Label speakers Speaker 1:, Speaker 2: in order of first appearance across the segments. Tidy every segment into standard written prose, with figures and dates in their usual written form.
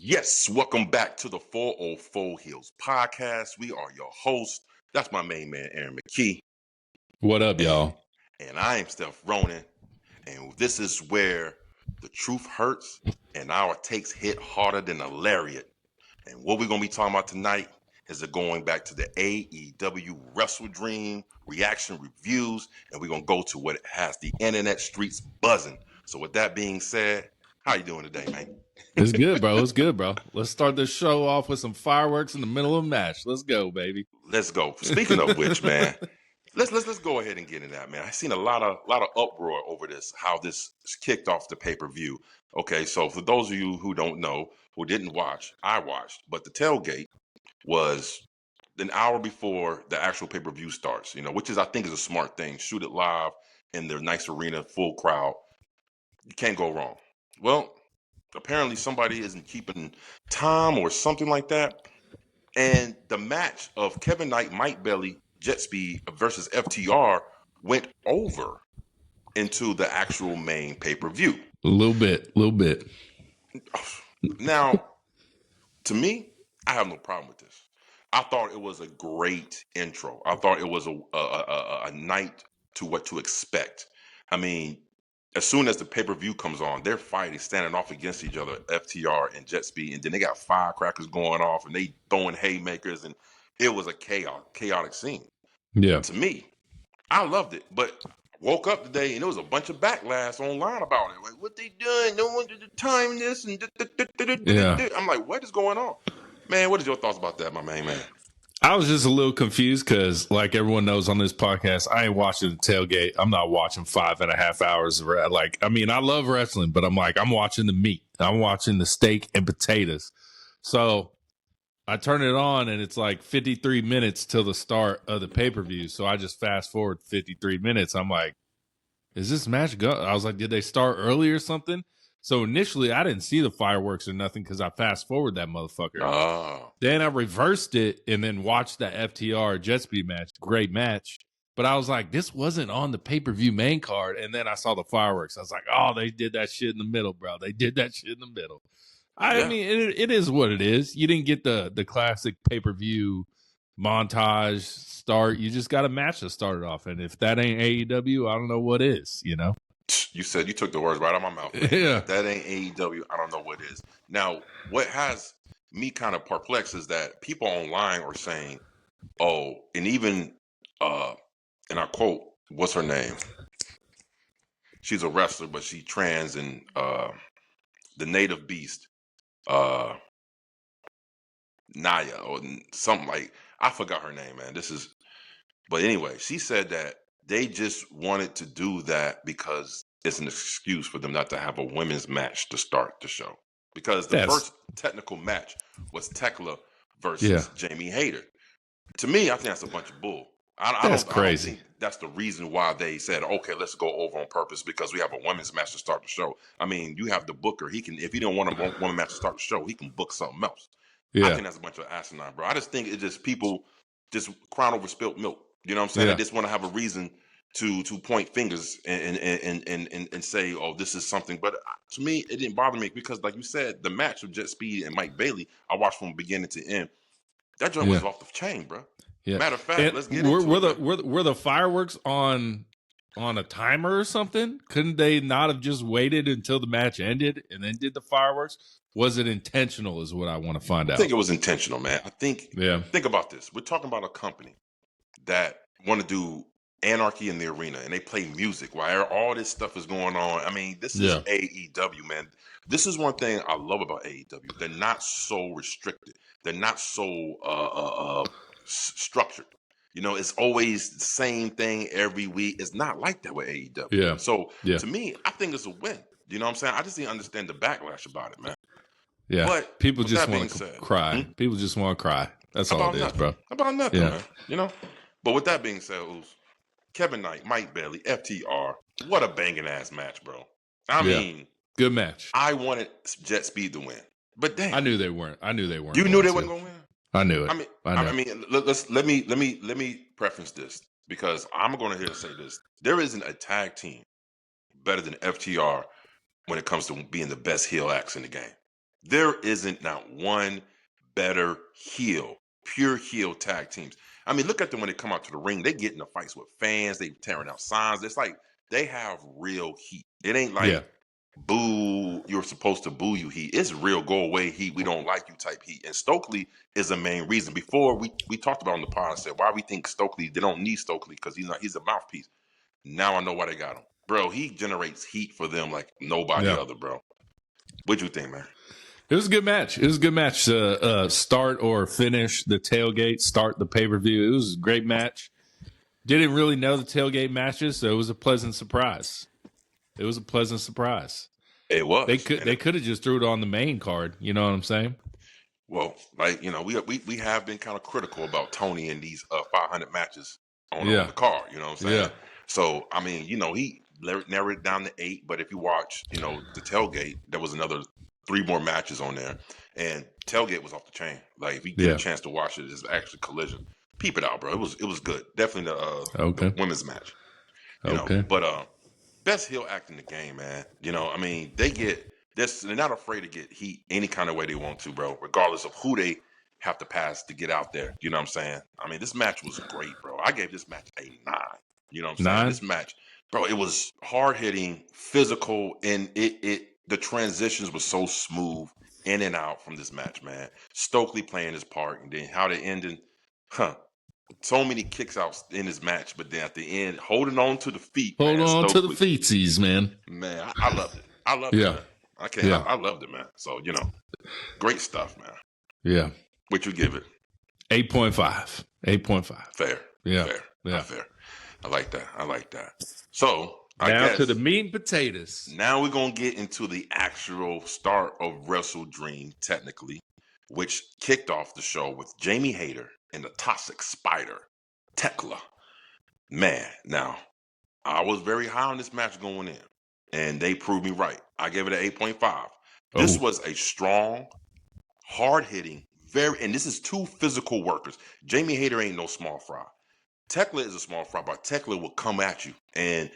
Speaker 1: Yes, welcome back to the 404 Heelz podcast. We are your hosts. That's my main man, Aaron McKee.
Speaker 2: What up, y'all?
Speaker 1: And I am Steph, Ronin. And this is where the truth hurts and our takes hit harder than a lariat. And what we're going to be talking about tonight is going back to the AEW Wrestle Dream reaction reviews. And we're going to go to what has the internet streets buzzing. So with that being said, how you doing today, man?
Speaker 2: It's good, bro. It's good, bro. Let's start this show off with some fireworks in the middle of a match. Let's go, baby.
Speaker 1: Let's go. Speaking of which, man, let's go ahead and get in that, man. I've seen a lot of uproar over this, how this kicked off the pay-per-view. Okay, so for those of you who don't know, who didn't watch, I watched, but the tailgate was an hour before the actual pay-per-view starts, which I think is a smart thing. Shoot it live in the nice arena, full crowd. You can't go wrong. Well, apparently somebody isn't keeping time or something like that. And the match of Kevin Knight, Mike Bailey, Jet Speed versus FTR went over into the actual main pay-per-view.
Speaker 2: A little bit.
Speaker 1: Now, to me, I have no problem with this. I thought it was a great intro. I thought it was a night to what to expect. I mean, as soon as the pay-per-view comes on, they're fighting, standing off against each other, FTR and Jet Speed, and then they got firecrackers going off, and they throwing haymakers, and it was a chaotic scene.
Speaker 2: Yeah.
Speaker 1: To me, I loved it, but woke up today, and there was a bunch of backlash online about it. Like, what they doing? No one did time this, and
Speaker 2: Yeah.
Speaker 1: I'm like, what is going on? Man, what is your thoughts about that, my main man?
Speaker 2: I was just a little confused because, like everyone knows on this podcast, I ain't watching the tailgate. I'm not watching 5.5 hours. I love wrestling, but I'm watching the meat. I'm watching the steak and potatoes. So I turn it on, and it's like 53 minutes till the start of the pay-per-view. So I just fast forward 53 minutes. I'm like, is this match go? I was like, did they start early or something? So initially, I didn't see the fireworks or nothing because I fast forward that motherfucker.
Speaker 1: Oh.
Speaker 2: Then I reversed it and then watched that FTR Jet Speed match. Great match. But I was like, this wasn't on the pay-per-view main card. And then I saw the fireworks. I was like, oh, they did that shit in the middle, bro. They did that shit in the middle. I mean, it is what it is. You didn't get the classic pay-per-view montage start. You just got a match to start it off. And if that ain't AEW, I don't know what is,
Speaker 1: You said, you took the words right out of my mouth. Man.
Speaker 2: Yeah.
Speaker 1: If that ain't AEW, I don't know what is. Now, what has me kind of perplexed is that people online are saying, oh, and even, and I quote, what's her name? She's a wrestler, but she trans, and the native beast, Naya, or something like, I forgot her name, man. But anyway, she said that they just wanted to do that because it's an excuse for them not to have a women's match to start the show. Because the first technical match was Tekla versus Jamie Hayter. To me, I think that's a bunch of bull.
Speaker 2: That's crazy.
Speaker 1: I don't think that's the reason why they said, okay, let's go over on purpose because we have a women's match to start the show. I mean, you have the booker. He can, if he don't want a women's match to start the show, he can book something else. Yeah. I think that's a bunch of asinine, bro. I just think it's just people just crying over spilt milk. You know what I'm saying?
Speaker 2: Yeah.
Speaker 1: They just want to have a reason to point fingers and say, oh, this is something. But to me, it didn't bother me because, like you said, the match of Jet Speed and Mike Bailey, I watched from beginning to end. That joint was off the chain, bro. Yeah. Matter of fact, let's get into it.
Speaker 2: Were the fireworks on a timer or something? Couldn't they not have just waited until the match ended and then did the fireworks? Was it intentional is what I want to find out.
Speaker 1: I think it was intentional, man. I think, think about this. We're talking about a company that want to do anarchy in the arena, and they play music while all this stuff is going on. I mean, this is AEW, man. This is one thing I love about AEW. They're not so restricted. They're not so structured. It's always the same thing every week. It's not like that with AEW.
Speaker 2: Yeah.
Speaker 1: So to me, I think it's a win. You know what I'm saying? I just didn't understand the backlash about it, man.
Speaker 2: Yeah.
Speaker 1: But
Speaker 2: people just want to cry. People just want to cry. That's all it is, bro.
Speaker 1: About nothing, man. But with that being said, Kevin Knight, Mike Bailey, FTR, what a banging ass match, bro. I mean,
Speaker 2: good match.
Speaker 1: I wanted Jet Speed to win, but damn,
Speaker 2: I knew they weren't.
Speaker 1: You knew they weren't going to win.
Speaker 2: I knew it.
Speaker 1: I mean, let me preface this because I'm going to say this. There isn't a tag team better than FTR when it comes to being the best heel acts in the game. There isn't not one better pure heel tag teams. I mean, look at them when they come out to the ring. They get in the fights with fans. They tearing out signs. It's like they have real heat. It ain't
Speaker 2: Yeah.
Speaker 1: like boo, you're supposed to boo you heat. It's real go away heat. We don't like you type heat. And Stokely is the main reason. Before we talked about on the pod and said why we think Stokely, they don't need Stokely because he's a mouthpiece. Now I know why they got him. Bro, he generates heat for them like nobody other, bro. What'd you think, man?
Speaker 2: It was a good match. It was a good match. Start or finish the tailgate, start the pay-per-view. It was a great match. Didn't really know the tailgate matches, so it was a pleasant surprise. It was a pleasant surprise.
Speaker 1: It was.
Speaker 2: They could have just threw it on the main card. You know what I'm saying?
Speaker 1: Well, like, we have been kind of critical about Tony in these 500 matches on the card. You know what I'm saying?
Speaker 2: Yeah.
Speaker 1: So, I mean, he narrowed it down to 8. But if you watch, the tailgate, there was another 3 more matches on there. And tailgate was off the chain. Like, if you get a chance to watch it, it's actually Collision. Peep it out, bro. It was good. Definitely the women's match. But best heel act in the game, man. I mean, they're not afraid to get heat any kind of way they want to, bro, regardless of who they have to pass to get out there. You know what I'm saying? I mean, this match was great, bro. I gave this match a 9. You know what I'm saying?
Speaker 2: 9?
Speaker 1: This match, bro, it was hard hitting, physical, and the transitions were so smooth in and out from this match, man. Stokely playing his part, and then how they ended, so many kicks out in this match, but then at the end, holding on to the feet.
Speaker 2: Hold on to the feetsies, man.
Speaker 1: Man, I loved it. I loved it, man. I loved it, man. So, great stuff, man.
Speaker 2: Yeah.
Speaker 1: What you give it?
Speaker 2: 8.5. 8.5.
Speaker 1: Fair.
Speaker 2: Yeah.
Speaker 1: Fair.
Speaker 2: Yeah.
Speaker 1: Fair. I like that. So,
Speaker 2: I guess to the meat and potatoes.
Speaker 1: Now we're going to get into the actual start of Wrestle Dream, technically, which kicked off the show with Jamie Hayter and the Toxic Spider, Tekla. Man, now, I was very high on this match going in, and they proved me right. I gave it an 8.5. This was a strong, hard-hitting, and this is 2 physical workers. Jamie Hayter ain't no small fry. Tekla is a small fry, but Tekla will come at you. And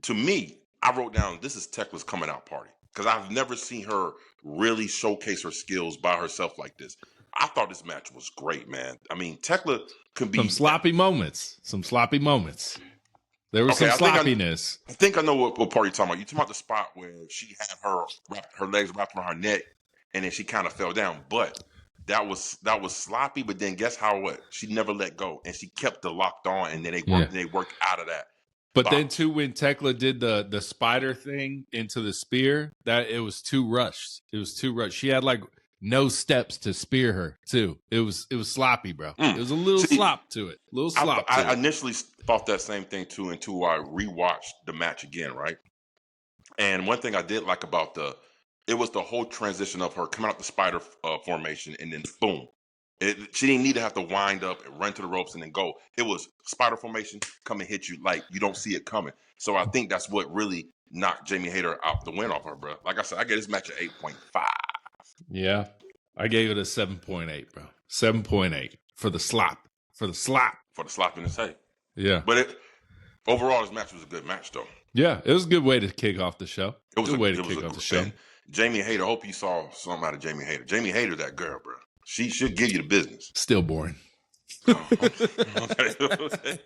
Speaker 1: to me, I wrote down, this is Tekla's coming out party, because I've never seen her really showcase her skills by herself like this. I thought this match was great, man. I mean, Tekla could be...
Speaker 2: Some sloppy moments. There was some sloppiness.
Speaker 1: I think I know what part you're talking about. You're talking about the spot where she had her legs wrapped around her neck, and then she kind of fell down. But that was sloppy. But then guess what? She never let go, and she kept it locked on, and then they worked out of that.
Speaker 2: But then too, when Tekla did the spider thing into the spear, that it was too rushed. She had like no steps to spear her too. It was sloppy, bro. It was a little slop to it. I
Speaker 1: initially thought that same thing too until I rewatched the match again, right? And one thing I did like about it was the whole transition of her coming out the spider formation and then boom. She didn't need to have to wind up and run to the ropes and then go. It was spider formation, come and hit you like you don't see it coming. So I think that's what really knocked Jamie Hayter out the win off her, bro. Like I said, I gave this match an 8.5.
Speaker 2: Yeah, I gave it a 7.8, bro. 7.8 for the slop. For the
Speaker 1: sloppiness, hey.
Speaker 2: Yeah.
Speaker 1: But overall, this match was a good match, though.
Speaker 2: Yeah, it was a good way to kick off the show.
Speaker 1: It was a good way to kick off the show. And Jamie Hayter, I hope you saw something out of Jamie Hayter. Jamie Hayter, that girl, bro. She should give you the business.
Speaker 2: Still boring.
Speaker 1: Oh, okay.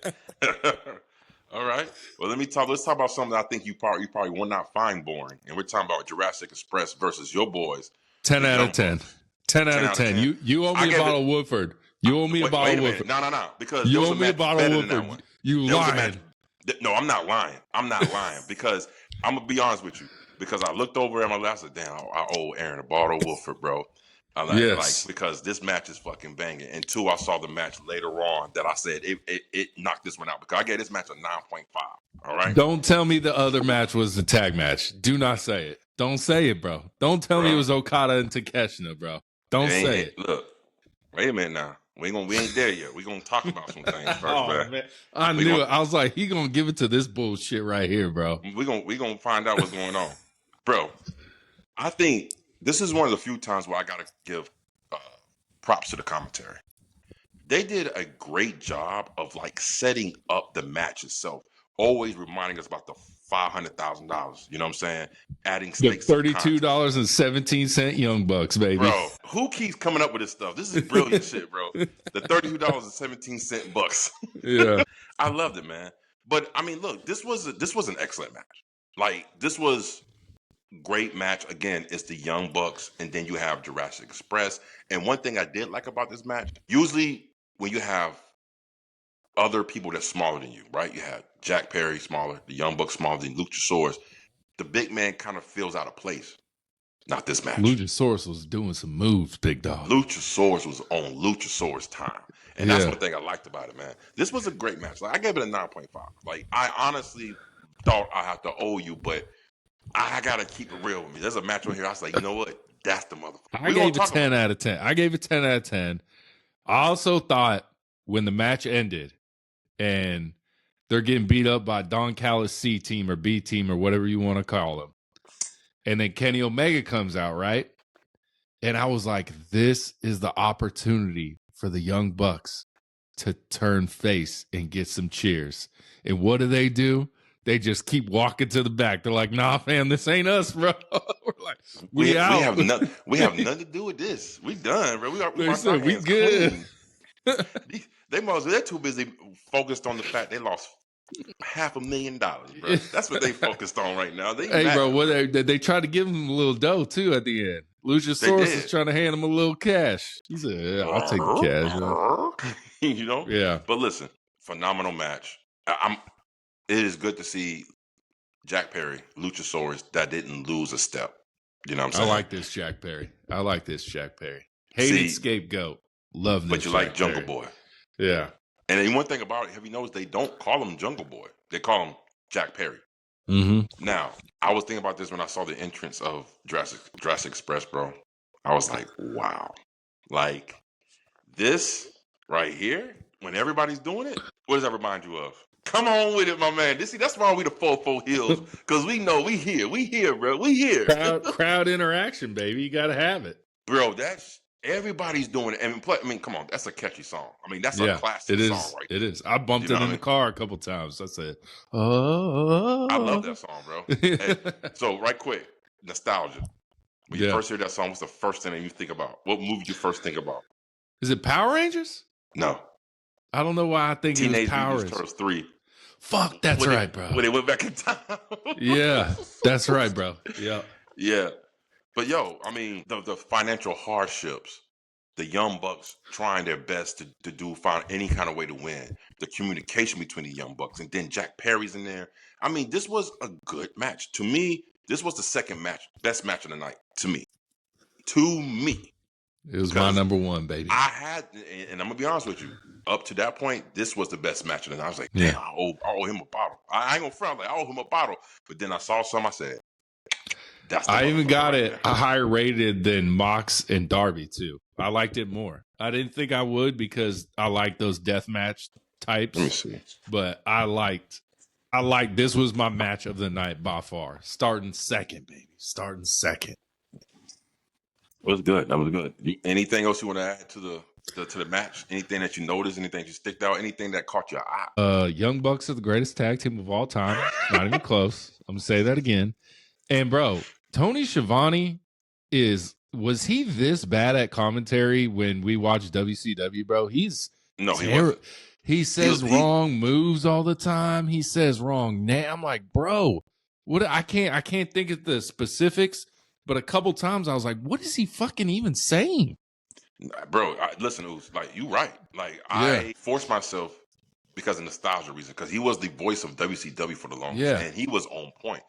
Speaker 1: All right. Well, let's talk about something I think you probably will not find boring. And we're talking about Jurassic Express versus your boys.
Speaker 2: 10 out of 10. 10 out of 10. You owe me a bottle of Woodford. You owe me a bottle of Woodford.
Speaker 1: No. Because
Speaker 2: you owe me a bottle of Woodford. You lying.
Speaker 1: No, I'm not lying. Because I'm going to be honest with you. Because I looked over at my last and said, damn, I owe Aaron a bottle of Woodford, bro. Because this match is fucking banging. And 2, I saw the match later on that I said it knocked this one out. Because I gave this match a 9.5. All right?
Speaker 2: Don't tell me the other match was the tag match. Do not say it. Don't say it, bro. Don't tell me it was Okada and Takeshita, bro. Don't say it.
Speaker 1: Look, wait a minute now. We ain't there yet. We're going to talk about some things first, man.
Speaker 2: I knew it. I was like, he going to give it to this bullshit right here, bro.
Speaker 1: We're going to find out what's going on. Bro, I think this is one of the few times where I got to give props to the commentary. They did a great job of like setting up the match itself, always reminding us about the $500,000. You know what I'm saying? Adding
Speaker 2: The
Speaker 1: stakes.
Speaker 2: $32.17 Young Bucks, baby.
Speaker 1: Bro, who keeps coming up with this stuff? This is brilliant shit, bro. The $32.17 bucks.
Speaker 2: Yeah.
Speaker 1: I loved it, man. But I mean, look, this was an excellent match. Like, this was great match. Again, it's the Young Bucks, and then you have Jurassic Express. And one thing I did like about this match, usually when you have other people that's smaller than you, right? You have Jack Perry smaller, the Young Bucks smaller than Luchasaurus. The big man kind of feels out of place. Not this match.
Speaker 2: Luchasaurus was doing some moves, big dog.
Speaker 1: Luchasaurus was on Luchasaurus time. And that's one thing I liked about it, man. This was a great match. Like, I gave it a 9.5. Like, I honestly thought I had to owe you, but I got to keep it real with me. There's a match on here. I was like, you know what? That's the motherfucker.
Speaker 2: I gave it 10 out of 10. I gave it 10 out of 10. I also thought when the match ended and they're getting beat up by Don Callis C team or B team or whatever you want to call them, and then Kenny Omega comes out, right? And I was like, this is the opportunity for the Young Bucks to turn face and get some cheers. And what do? They just keep walking to the back. They're like, nah, fam, this ain't us, bro. We're like, we out.
Speaker 1: We have nothing to do with this. We done, bro.
Speaker 2: We good.
Speaker 1: They're too busy focused on the fact they lost $500,000, bro. That's what they focused on right now.
Speaker 2: They tried to give him a little dough too at the end. Luchasaurus is trying to hand him a little cash. He said, yeah, I'll take the cash.
Speaker 1: You know?
Speaker 2: Yeah.
Speaker 1: But listen, phenomenal match. It is good to see Jack Perry, Luchasaurus, that didn't lose a step. You know what I'm saying?
Speaker 2: I like this Jack Perry. Hated scapegoat. Love this.
Speaker 1: But you like Jungle Boy.
Speaker 2: Yeah.
Speaker 1: And then one thing about it, have you noticed they don't call him Jungle Boy? They call him Jack Perry.
Speaker 2: Mm-hmm.
Speaker 1: Now, I was thinking about this when I saw the entrance of Jurassic Express, bro. I was like, wow. Like, this right here, when everybody's doing it, what does that remind you of? Come on with it, my man. That's why we the 4-4 Heelz, because we know we here, bro. We here.
Speaker 2: Crowd interaction, baby. You got to have it.
Speaker 1: Bro, everybody's doing it. And I mean, come on, that's a catchy song. I mean, that's a classic song right there.
Speaker 2: It is. I bumped it in the car a couple times. I said, oh.
Speaker 1: I love that song, bro. Hey, so, right quick, nostalgia. When you first hear that song, what's the first thing that you think about? What movie you first think about?
Speaker 2: Is it Power Rangers?
Speaker 1: No.
Speaker 2: I don't know why I think
Speaker 1: Teenage
Speaker 2: it was Power
Speaker 1: Mutant Turtles 3.
Speaker 2: Fuck, that's right, bro.
Speaker 1: When they went back in time.
Speaker 2: Yeah, that's right, bro. Yeah.
Speaker 1: Yeah. But, yo, I mean, the financial hardships, the Young Bucks trying their best to find any kind of way to win, the communication between the Young Bucks, and then Jack Perry's in there. I mean, this was a good match. To me, this was the second best match of the night, to me.
Speaker 2: It was my number one, baby.
Speaker 1: And I'm going to be honest with you, up to that point, this was the best match of the night. I was like, damn, I owe him a bottle. I ain't going to front, like, I owe him a bottle. But then I saw some, I said,
Speaker 2: I even got it a higher rated than Mox and Darby, too. I liked it more. I didn't think I would because I like those death match types.
Speaker 1: Let me see.
Speaker 2: But I liked this was my match of the night by far. Starting second, baby. Starting second.
Speaker 1: That was good. Anything else you want to add to the match? Anything that you noticed? Anything that sticked out? Anything that caught your eye?
Speaker 2: Young Bucks are the greatest tag team of all time. Not even close. I'm gonna say that again. And bro, Tony Schiavone was he this bad at commentary when we watched WCW, bro? He wasn't. He says wrong moves all the time. He says wrong name. I'm like, bro, what? I can't think of the specifics. But a couple times I was like, what is he fucking even saying?
Speaker 1: Bro, listen, it was like, you right. Like, I forced myself because of nostalgia reason, because he was the voice of WCW for the longest, and he was on point.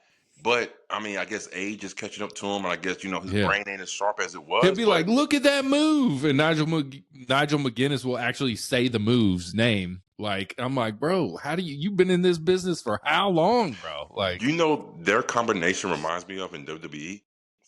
Speaker 1: But, I mean, I guess age is catching up to him, and I guess, his brain ain't as sharp as it was.
Speaker 2: He'll be like, look at that move. And Nigel McGuinness will actually say the move's name. Like, I'm like, bro, you've been in this business for how long, bro? Like,
Speaker 1: their combination reminds me of in WWE?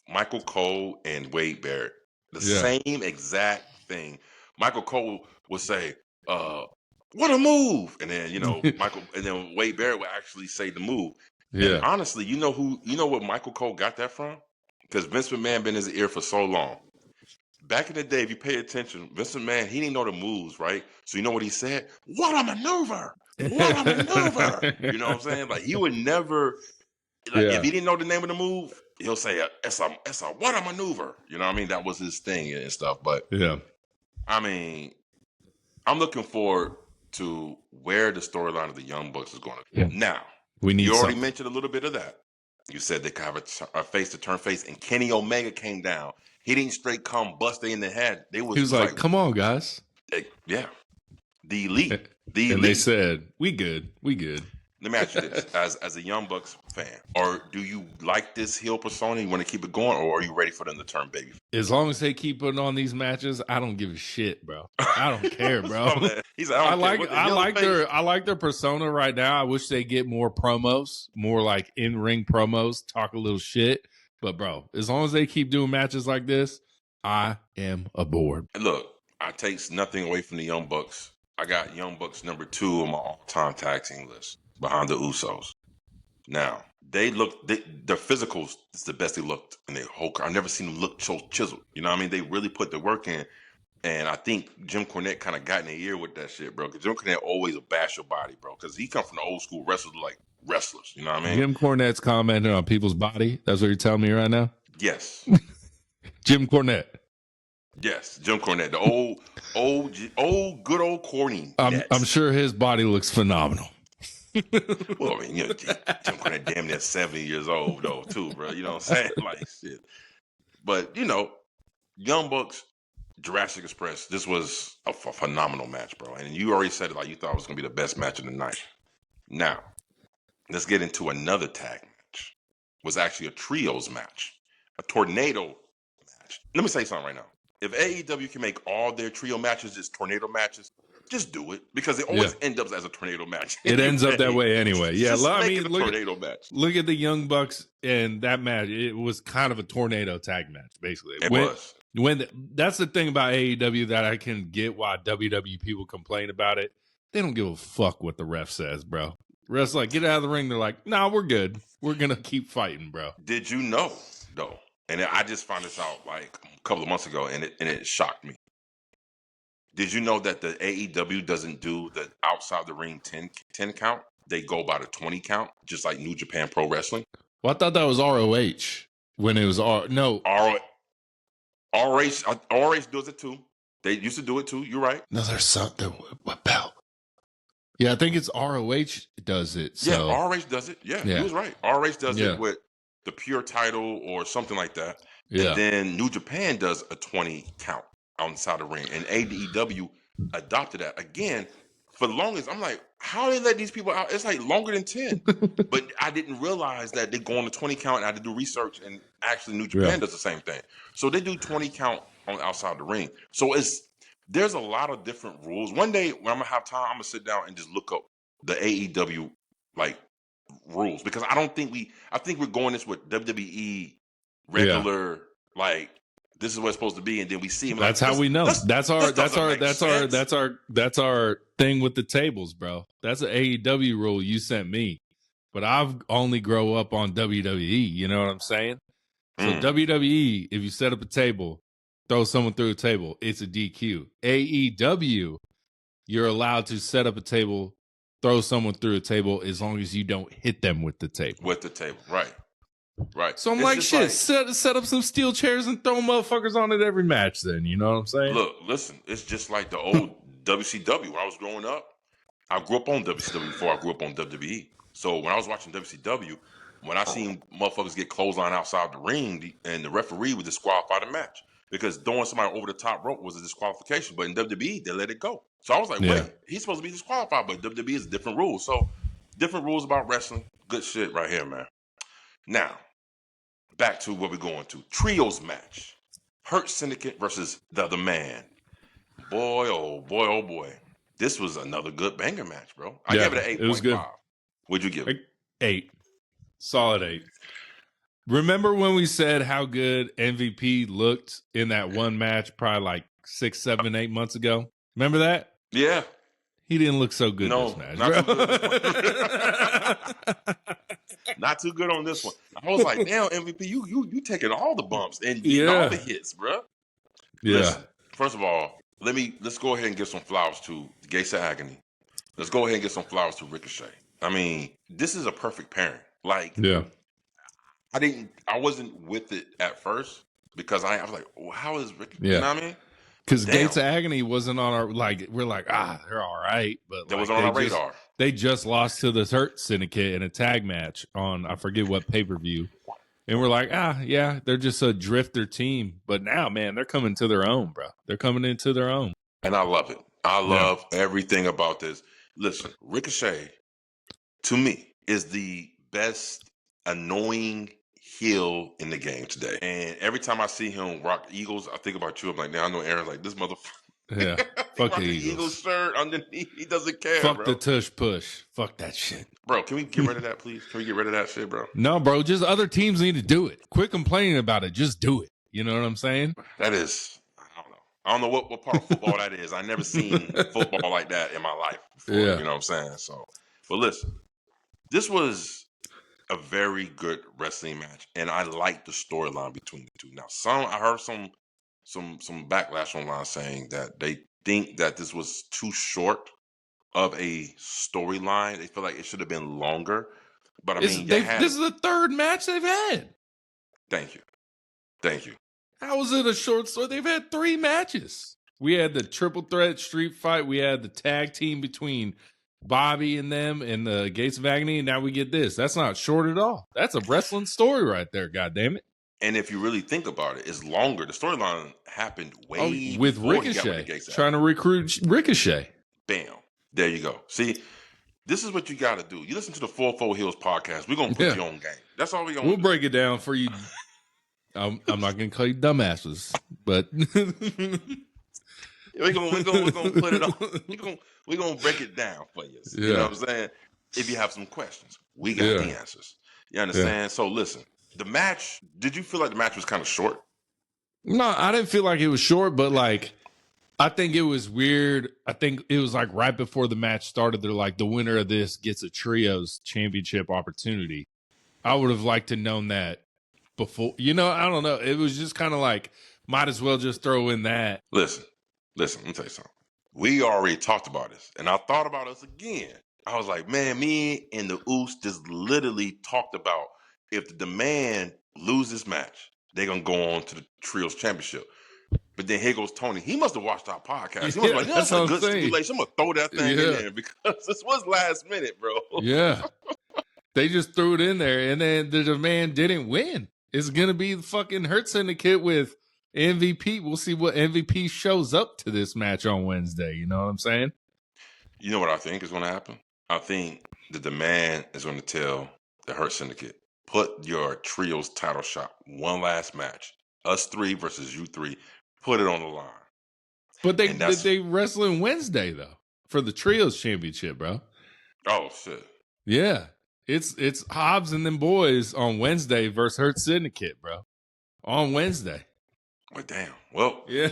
Speaker 1: Michael Cole and Wade Barrett. The same exact thing. Michael Cole would say, what a move. And then, and then Wade Barrett would actually say the move. Yeah. And honestly, you know what Michael Cole got that from? Because Vince McMahon been in his ear for so long. Back in the day, if you pay attention, Vince McMahon, he didn't know the moves, right? So you know what he said? What a maneuver! What a maneuver! You know what I'm saying? Like, he would never Like if he didn't know the name of the move, he'll say it's a what a maneuver. You know what I mean? That was his thing and stuff. But
Speaker 2: yeah,
Speaker 1: I mean, I'm looking forward to where the storyline of the Young Bucks is going to be.
Speaker 2: Yeah.
Speaker 1: Now,
Speaker 2: we need
Speaker 1: you already
Speaker 2: something.
Speaker 1: mentioned a little bit of that. You said they could have a face to turn face, and Kenny Omega came down. He didn't straight come busting in the head.
Speaker 2: He was like, "Come on, guys."
Speaker 1: Yeah, the elite. The
Speaker 2: and
Speaker 1: elite.
Speaker 2: They said, "We good.
Speaker 1: Let me ask you this: as a Young Bucks fan, or do you like this heel persona? You want to keep it going, or are you ready for them to turn baby?
Speaker 2: As long as they keep putting on these matches, I don't give a shit, bro. I don't care, bro.
Speaker 1: He's like,
Speaker 2: I like their persona right now. I wish they get more promos, more like in-ring promos, talk a little shit. But bro, as long as they keep doing matches like this, I am aboard.
Speaker 1: Look, I take nothing away from the Young Bucks. I got Young Bucks number 2 on my all-time tag team list, behind the Usos. Now, their physicals is the best they looked in their whole career. I've never seen them look so chiseled. You know what I mean? They really put the work in. And I think Jim Cornette kind of got in the ear with that shit, bro. Because Jim Cornette always will bash your body, bro. Because he come from the old school wrestlers like wrestlers. You know what I mean?
Speaker 2: Jim Cornette's commenting on people's body. That's what you're telling me right now?
Speaker 1: Yes.
Speaker 2: Jim Cornette.
Speaker 1: Yes, Jim Cornette. The old good old corny.
Speaker 2: I'm sure his body looks phenomenal.
Speaker 1: Well, I mean, you know, Jim Cornette damn near 70 years old, though, too, bro. You know what I'm saying? Like, shit. But, you know, Young Bucks, Jurassic Express, this was a phenomenal match, bro. And you already said it, like, you thought it was going to be the best match of the night. Now, let's get into another tag match. It was actually a trios match, a tornado match. Let me say something right now. If AEW can make all their trio matches just tornado matches, just do it, because it always ends up as a tornado match.
Speaker 2: It ends up that way anyway. Yeah,
Speaker 1: I mean, tornado match.
Speaker 2: Look at the Young Bucks and that match. It was kind of a tornado tag match, basically.
Speaker 1: It was.
Speaker 2: That's the thing about AEW that I can get why WWE people complain about it. They don't give a fuck what the ref says, bro. Ref's like, get out of the ring. They're like, nah, we're good. We're gonna keep fighting, bro.
Speaker 1: Did you know though? And I just found this out like a couple of months ago, and it shocked me. Did you know that the AEW doesn't do the outside the ring 10 count? They go by the 20 count, just like New Japan Pro Wrestling.
Speaker 2: Well, I thought that was ROH when it was
Speaker 1: ROH does it too. They used to do it too. You're right.
Speaker 2: No, there's something about. Yeah, I think it's ROH does it. So.
Speaker 1: Yeah, ROH does it. Yeah, he was right. ROH does it with the pure title or something like that. Yeah. And then New Japan does a 20 count outside the ring. And AEW adopted that. Again, for the longest, I'm like, how do they let these people out? It's like longer than 10. But I didn't realize that they go on the 20 count, and I had to do research, and actually New Japan does the same thing. So they do 20 count on outside the ring. So there's a lot of different rules. One day when I'm going to have time, I'm going to sit down and just look up the AEW like rules, because I think we're going this with WWE regular like this is what it's supposed to be, and then we see him.
Speaker 2: That's how we know. That's our thing with the tables, bro. That's an AEW rule you sent me, but I've only grow up on WWE. You know what I'm saying? So WWE, if you set up a table, throw someone through a table, it's a DQ. AEW, you're allowed to set up a table, throw someone through a table as long as you don't hit them with the table.
Speaker 1: With the table, right. Right.
Speaker 2: So I'm like, shit, set up some steel chairs and throw motherfuckers on it every match then. You know what I'm saying?
Speaker 1: Look, listen, it's just like the old WCW. When I was growing up, I grew up on WCW before I grew up on WWE. So when I was watching WCW, when I seen motherfuckers get clothesline outside the ring, and the referee would disqualify the match because throwing somebody over the top rope was a disqualification. But in WWE, they let it go. So I was like, wait, he's supposed to be disqualified, but WWE is a different rule. So different rules about wrestling. Good shit right here, man. Now, back to what we're going to. Trios match. Hurt Syndicate versus the other man. Boy, oh boy, oh boy. This was another good banger match, bro. I gave it an 8.5. It was good. What'd you give it?
Speaker 2: 8. Solid 8. Remember when we said how good MVP looked in that one match probably like 6, 7, 8 months ago? Remember that?
Speaker 1: Yeah.
Speaker 2: He didn't look so good this match.
Speaker 1: Not too good. Not too good on this one. I was like, damn, MVP, you taking all the bumps and all the hits, bro.
Speaker 2: Yeah.
Speaker 1: Listen, first of all, let's go ahead and give some flowers to the Gates of Agony. Let's go ahead and give some flowers to Ricochet. I mean, this is a perfect pairing. Like, I wasn't with it at first because I was like, well, how is Rick?
Speaker 2: Yeah.
Speaker 1: You know what I mean?
Speaker 2: Because Gates of Agony wasn't on our, like, we're like, they're all right. But
Speaker 1: that
Speaker 2: like,
Speaker 1: wasn't on our radar.
Speaker 2: They just lost to the Hurt Syndicate in a tag match on, I forget what pay-per-view. And we're like, yeah, they're just a drifter team. But now, man, they're coming to their own, bro. They're coming into their own.
Speaker 1: And I love it. I love everything about this. Listen, Ricochet, to me, is the best annoying heel in the game today. And every time I see him rock Eagles, I think about you. I'm like, now I know Aaron's like, this motherfucker.
Speaker 2: Yeah, fuck the
Speaker 1: Eagles shirt underneath. He doesn't care,
Speaker 2: fuck
Speaker 1: bro.
Speaker 2: The tush push. Fuck that shit.
Speaker 1: Bro, can we get rid of that, please? Can we get rid of that shit, bro?
Speaker 2: No, bro, just other teams need to do it. Quit complaining about it. Just do it. You know what I'm saying?
Speaker 1: That is, I don't know what part of football that is. I've never seen football like that in my life before.
Speaker 2: Yeah.
Speaker 1: You know what I'm saying? So, but listen, this was a very good wrestling match, and I like the storyline between the two. Now, I heard some backlash online saying that they think that this was too short of a storyline. They feel like it should have been longer. But I mean,
Speaker 2: this is the third match they've had.
Speaker 1: Thank you.
Speaker 2: How is it a short story? They've had 3 matches. We had the triple threat street fight. We had the tag team between Bobby and them and the Gates of Agony. And now we get this. That's not short at all. That's a wrestling story right there. God damn it.
Speaker 1: And if you really think about it, it's longer. The storyline happened way
Speaker 2: with Ricochet trying to recruit Ricochet.
Speaker 1: Bam. There you go. See, this is what you got to do. You listen to the 4-4 Heelz podcast. We're going to put you on game. That's all we're going to do.
Speaker 2: We'll break it down for you. I'm not going to call you dumbasses, but
Speaker 1: we're gonna put it on. We're gonna break it down for you.
Speaker 2: Yeah.
Speaker 1: You know what I'm saying? If you have some questions, we got the answers. You understand? Yeah. So listen, the match. Did you feel like the match was kind of short?
Speaker 2: No, I didn't feel like it was short, but like I think it was weird. I think it was like right before the match started. They're like, the winner of this gets a trios championship opportunity. I would have liked to known that before. You know, I don't know. It was just kind of like, might as well just throw in that.
Speaker 1: Listen, let me tell you something. We already talked about this, and I thought about us again. I was like, man, me and the Oos just literally talked about if the Demand lose this match, they're going to go on to the Trios Championship. But then here goes Tony. He must have watched our podcast. He was like, that's a good stipulation. I'm going to throw that thing in there because this was last minute, bro.
Speaker 2: Yeah. They just threw it in there, and then the Demand didn't win. It's going to be the fucking Hurt Syndicate with MVP. We'll see what MVP shows up to this match on Wednesday. You know what I'm saying?
Speaker 1: You know what I think is going to happen? I think the Demand is going to tell the Hurt Syndicate, put your trios title shot, one last match. Us 3 versus you 3. Put it on the line.
Speaker 2: But they wrestling Wednesday, though, for the trios championship, bro.
Speaker 1: Oh, shit.
Speaker 2: Yeah. It's Hobbs and them boys on Wednesday versus Hurt Syndicate, bro. On Wednesday.
Speaker 1: Well, damn. Well,
Speaker 2: yeah.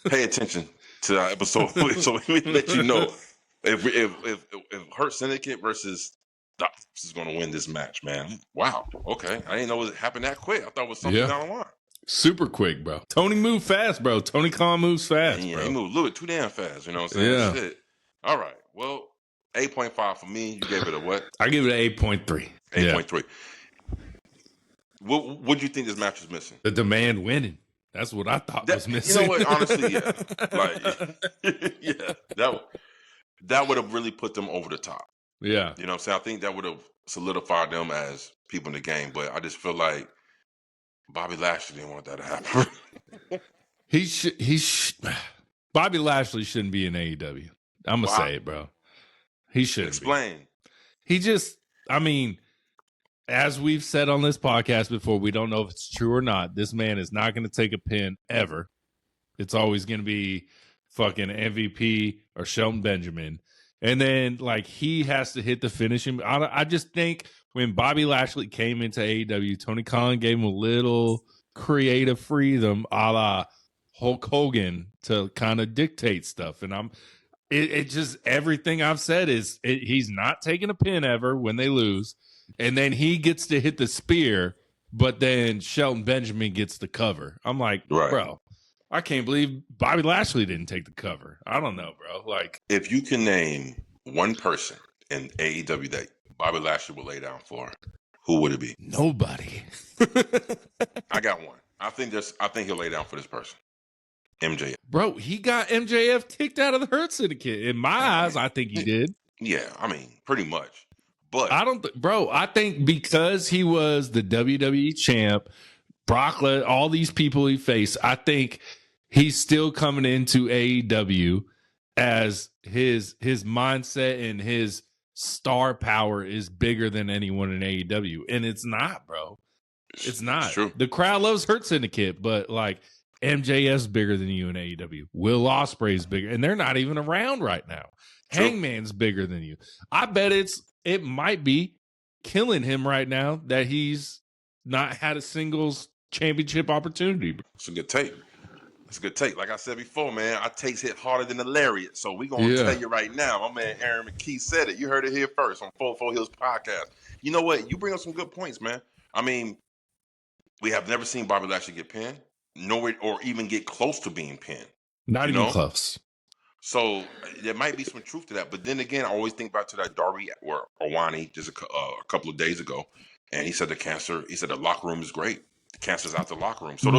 Speaker 1: Pay attention to our episode so we let you know if Hurt Syndicate versus Docs is going to win this match, man. Wow. Okay. I didn't know it happened that quick. I thought it was something down the line.
Speaker 2: Super quick, bro. Tony moved fast, bro. Tony Khan moves fast,
Speaker 1: bro.
Speaker 2: He
Speaker 1: moved a little bit too damn fast. You know what I'm saying?
Speaker 2: Yeah.
Speaker 1: Shit. All right. Well, 8.5 for me. You gave it a what?
Speaker 2: I give it an 8.3.
Speaker 1: 8.3. Yeah. What do you think this match was missing?
Speaker 2: The Demand winning. That's what I thought was missing.
Speaker 1: You know what? Honestly, yeah. That would have really put them over the top.
Speaker 2: Yeah.
Speaker 1: You know what I'm saying? I think that would have solidified them as people in the game, but I just feel like Bobby Lashley didn't want that to happen.
Speaker 2: Bobby Lashley shouldn't be in AEW. I'm going to say it, bro. He shouldn't
Speaker 1: Explain.
Speaker 2: He just, I mean, as we've said on this podcast before, we don't know if it's true or not. This man is not going to take a pin ever. It's always going to be fucking MVP or Shelton Benjamin. And then, like, he has to hit the finishing. I just think when Bobby Lashley came into AEW, Tony Khan gave him a little creative freedom a la Hulk Hogan to kind of dictate stuff. And it just, everything I've said is he's not taking a pin ever when they lose. And then he gets to hit the spear, but then Shelton Benjamin gets the cover. I'm like, bro, I can't believe Bobby Lashley didn't take the cover. I don't know, bro. Like,
Speaker 1: if you can name one person in AEW that Bobby Lashley will lay down for, who would it be?
Speaker 2: Nobody.
Speaker 1: I got one. I think he'll lay down for this person. MJF.
Speaker 2: Bro, he got MJF kicked out of the Hurt Syndicate. In my eyes, I think he did.
Speaker 1: Yeah, I mean, pretty much. But
Speaker 2: I think because he was the WWE champ, Brock Lesnar, all these people he faced, I think he's still coming into AEW as his mindset and his star power is bigger than anyone in AEW. And it's not, bro. It's not.
Speaker 1: True.
Speaker 2: The crowd loves Hurt Syndicate, but like MJF's bigger than you in AEW. Will Ospreay's bigger, and they're not even around right now. True. Hangman's bigger than you. I bet it might be killing him right now that he's not had a singles championship opportunity.
Speaker 1: It's a good take. It's a good take. Like I said before, man, our takes hit harder than the lariat. So we're going to tell you right now, my man Aaron McKee said it. You heard it here first on 44 Heelz podcast. You know what? You bring up some good points, man. I mean, we have never seen Bobby Lashley get pinned, nowhere, or even get close to being pinned.
Speaker 2: Not even close. So
Speaker 1: there might be some truth to that. But then again, I always think back to that Darby or Owani just a couple of days ago. And he said the locker room is great. The cancer's out the locker room. So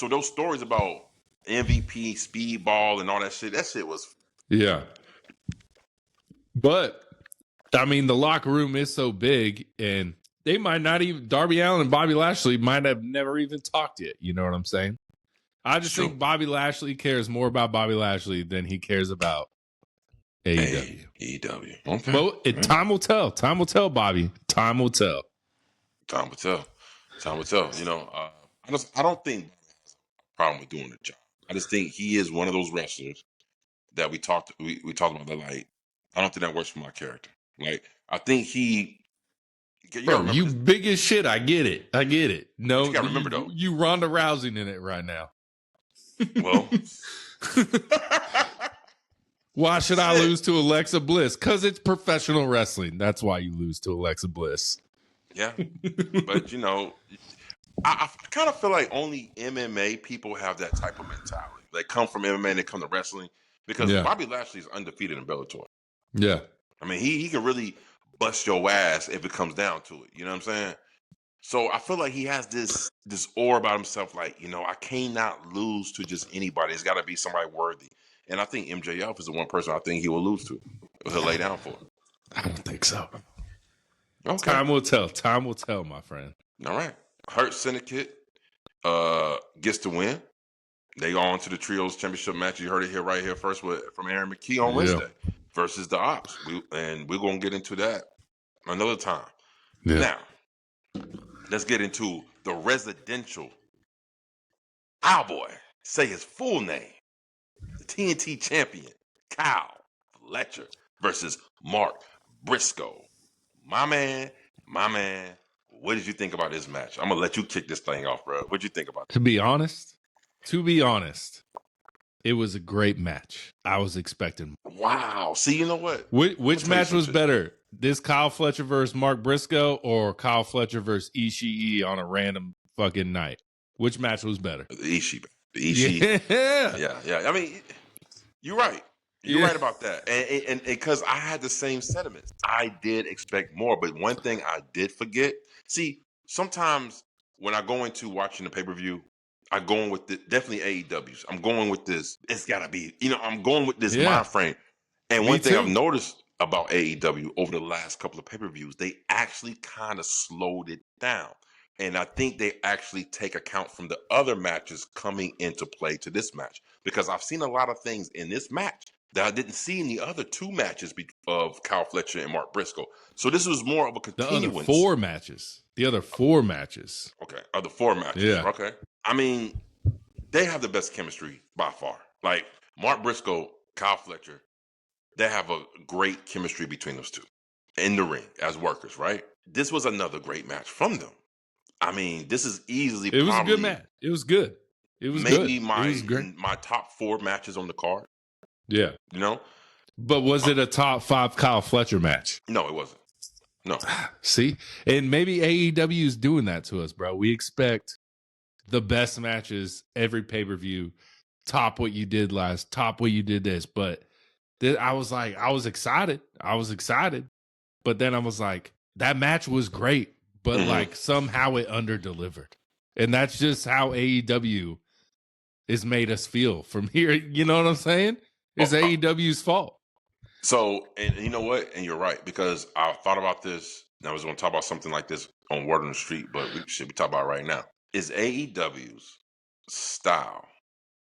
Speaker 1: those stories about MVP, speedball, and all that shit was.
Speaker 2: Yeah. But, I mean, the locker room is so big, and they might not even, Darby Allin and Bobby Lashley might have never even talked yet. You know what I'm saying? I just think Bobby Lashley cares more about Bobby Lashley than he cares about AEW.
Speaker 1: AEW. Okay.
Speaker 2: But time will tell. Time will tell, Bobby. Time will tell.
Speaker 1: Time will tell. Time will tell. You know, I don't think a problem with doing the job. I just think he is one of those wrestlers that we talked about that, like, I don't think that works for my character. Like, I think he.
Speaker 2: Bro, you big as shit. I get it. No,
Speaker 1: you gotta remember though.
Speaker 2: You Ronda Rousey in it right now.
Speaker 1: Well,
Speaker 2: why should I lose to Alexa Bliss? Because it's professional wrestling. That's why you lose to Alexa Bliss.
Speaker 1: Yeah, but you know, I kind of feel like only MMA people have that type of mentality. They come from MMA and they come to wrestling because Bobby Lashley is undefeated in Bellator.
Speaker 2: Yeah,
Speaker 1: I mean he can really bust your ass if it comes down to it. You know what I'm saying? So I feel like he has this aura about himself, like, you know, I cannot lose to just anybody. It's got to be somebody worthy. And I think MJF is the one person I think he will lose to. He'll lay down for.
Speaker 2: I don't think so.
Speaker 1: Okay.
Speaker 2: Time will tell. Time will tell, my friend.
Speaker 1: All right. Hurt Syndicate gets the win. They go on to the Trios Championship match. You heard it right here first from Aaron McKee on Wednesday versus the Ops. We're going to get into that another time. Yeah. Now, let's get into the residential cowboy. Say his full name. The TNT champion, Kyle Fletcher versus Mark Briscoe. My man, what did you think about this match? I'm going to let you kick this thing off, bro. What did you think about it?
Speaker 2: To be honest, it was a great match. I was expecting.
Speaker 1: Wow. See, you know what?
Speaker 2: Which match was better? This Kyle Fletcher versus Mark Briscoe or Kyle Fletcher versus Ishii on a random fucking night? Which match was better?
Speaker 1: The Ishii. Yeah. I mean, you're right. You're right about that. And because I had the same sentiments. I did expect more. But one thing I did forget. See, sometimes when I go into watching the pay-per-view, I go in with definitely AEWs. I'm going with this. It's got to be, I'm going with this mind frame. And one thing I've noticed about AEW over the last couple of pay-per-views, they actually kind of slowed it down. And I think they actually take account from the other matches coming into play to this match. Because I've seen a lot of things in this match that I didn't see in the other two matches of Kyle Fletcher and Mark Briscoe. So this was more of a continuance.
Speaker 2: The other four matches.
Speaker 1: Okay, other four matches.
Speaker 2: Yeah.
Speaker 1: Okay. I mean, they have the best chemistry by far. Like, Mark Briscoe, Kyle Fletcher, they have a great chemistry between those two in the ring as workers, right? This was another great match from them. I mean, this is easily
Speaker 2: It was a good match. It was good. It was
Speaker 1: maybe
Speaker 2: good.
Speaker 1: my top four matches on the card.
Speaker 2: Yeah.
Speaker 1: You know?
Speaker 2: But was it a top 5 Kyle Fletcher match?
Speaker 1: No, it wasn't. No.
Speaker 2: See? And maybe AEW is doing that to us, bro. We expect the best matches every pay-per-view. Top what you did last. Top what you did this. But I was excited. But then I was like, that match was great. but like somehow it underdelivered. And that's just how AEW is made us feel from here. You know what I'm saying? It's AEW's fault.
Speaker 1: So, and you know what? And you're right, because I thought about this, and I was going to talk about something like this on Word on the Street, but we should be talking about it right now. Is AEW's style,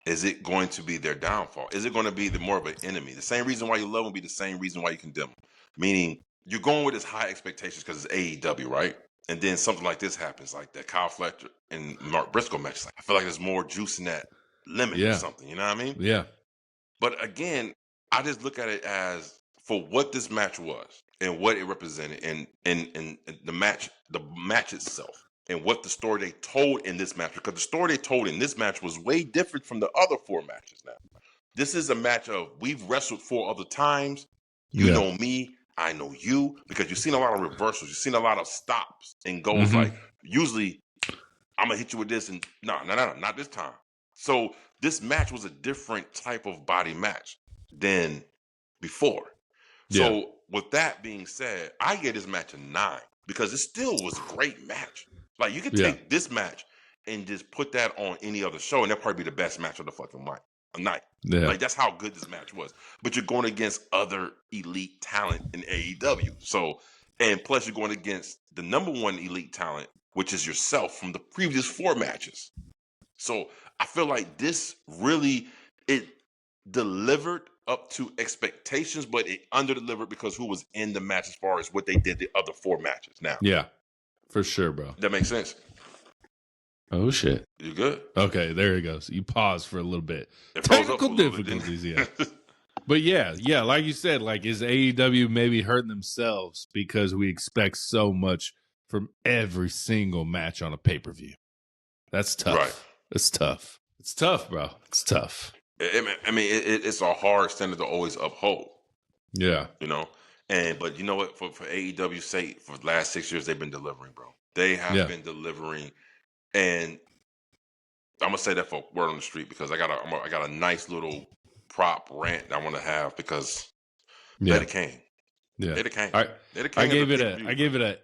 Speaker 1: is it going to be their downfall? Is it going to be more of an enemy? The same reason why you love them will be the same reason why you condemn them. Meaning, you're going with this high expectations because it's AEW, right? And then something like this happens, like that Kyle Fletcher and Mark Briscoe match. Like, I feel like there's more juice in that lemon or something. You know what I mean?
Speaker 2: Yeah.
Speaker 1: But again, I just look at it as for what this match was and what it represented, and the match itself, and what the story they told in this match. Because the story they told in this match was way different from the other 4 matches. Now, this is a match of we've wrestled 4 other times. You know me, I know you, because you've seen a lot of reversals, you've seen a lot of stops and goes. Like usually, I'm gonna hit you with this, and no, not this time. So this match was a different type of body match than before. So with that being said, I get this match a 9 because it still was a great match. Like you could take this match and just put that on any other show, and that'd probably be the best match of the fucking night. Yeah. Like that's how good this match was. But you're going against other elite talent in AEW. So, and plus you're going against the number 1 elite talent, which is yourself from the previous 4 matches. So I feel like this really, it delivered up to expectations, but it under-delivered because who was in the match as far as what they did the other 4 matches. Now,
Speaker 2: yeah, for sure, bro.
Speaker 1: That makes sense.
Speaker 2: Oh shit,
Speaker 1: you good?
Speaker 2: Okay, there he goes. You paused for a little bit. Technical difficulties, yeah. But yeah, like you said, like is AEW maybe hurting themselves because we expect so much from every single match on a pay-per-view. That's tough.
Speaker 1: Right.
Speaker 2: It's tough. It's tough, bro. It's tough.
Speaker 1: I mean, it's a hard standard to always uphold.
Speaker 2: Yeah.
Speaker 1: You know? But you know what? For AEW's sake, for the last 6 years, they've been delivering, bro. They have been delivering. And I'm going to say that for Word on the Street because I got a nice little prop rant I want to have because they're the king.
Speaker 2: Yeah.
Speaker 1: They're the king.
Speaker 2: They're the king. I gave it a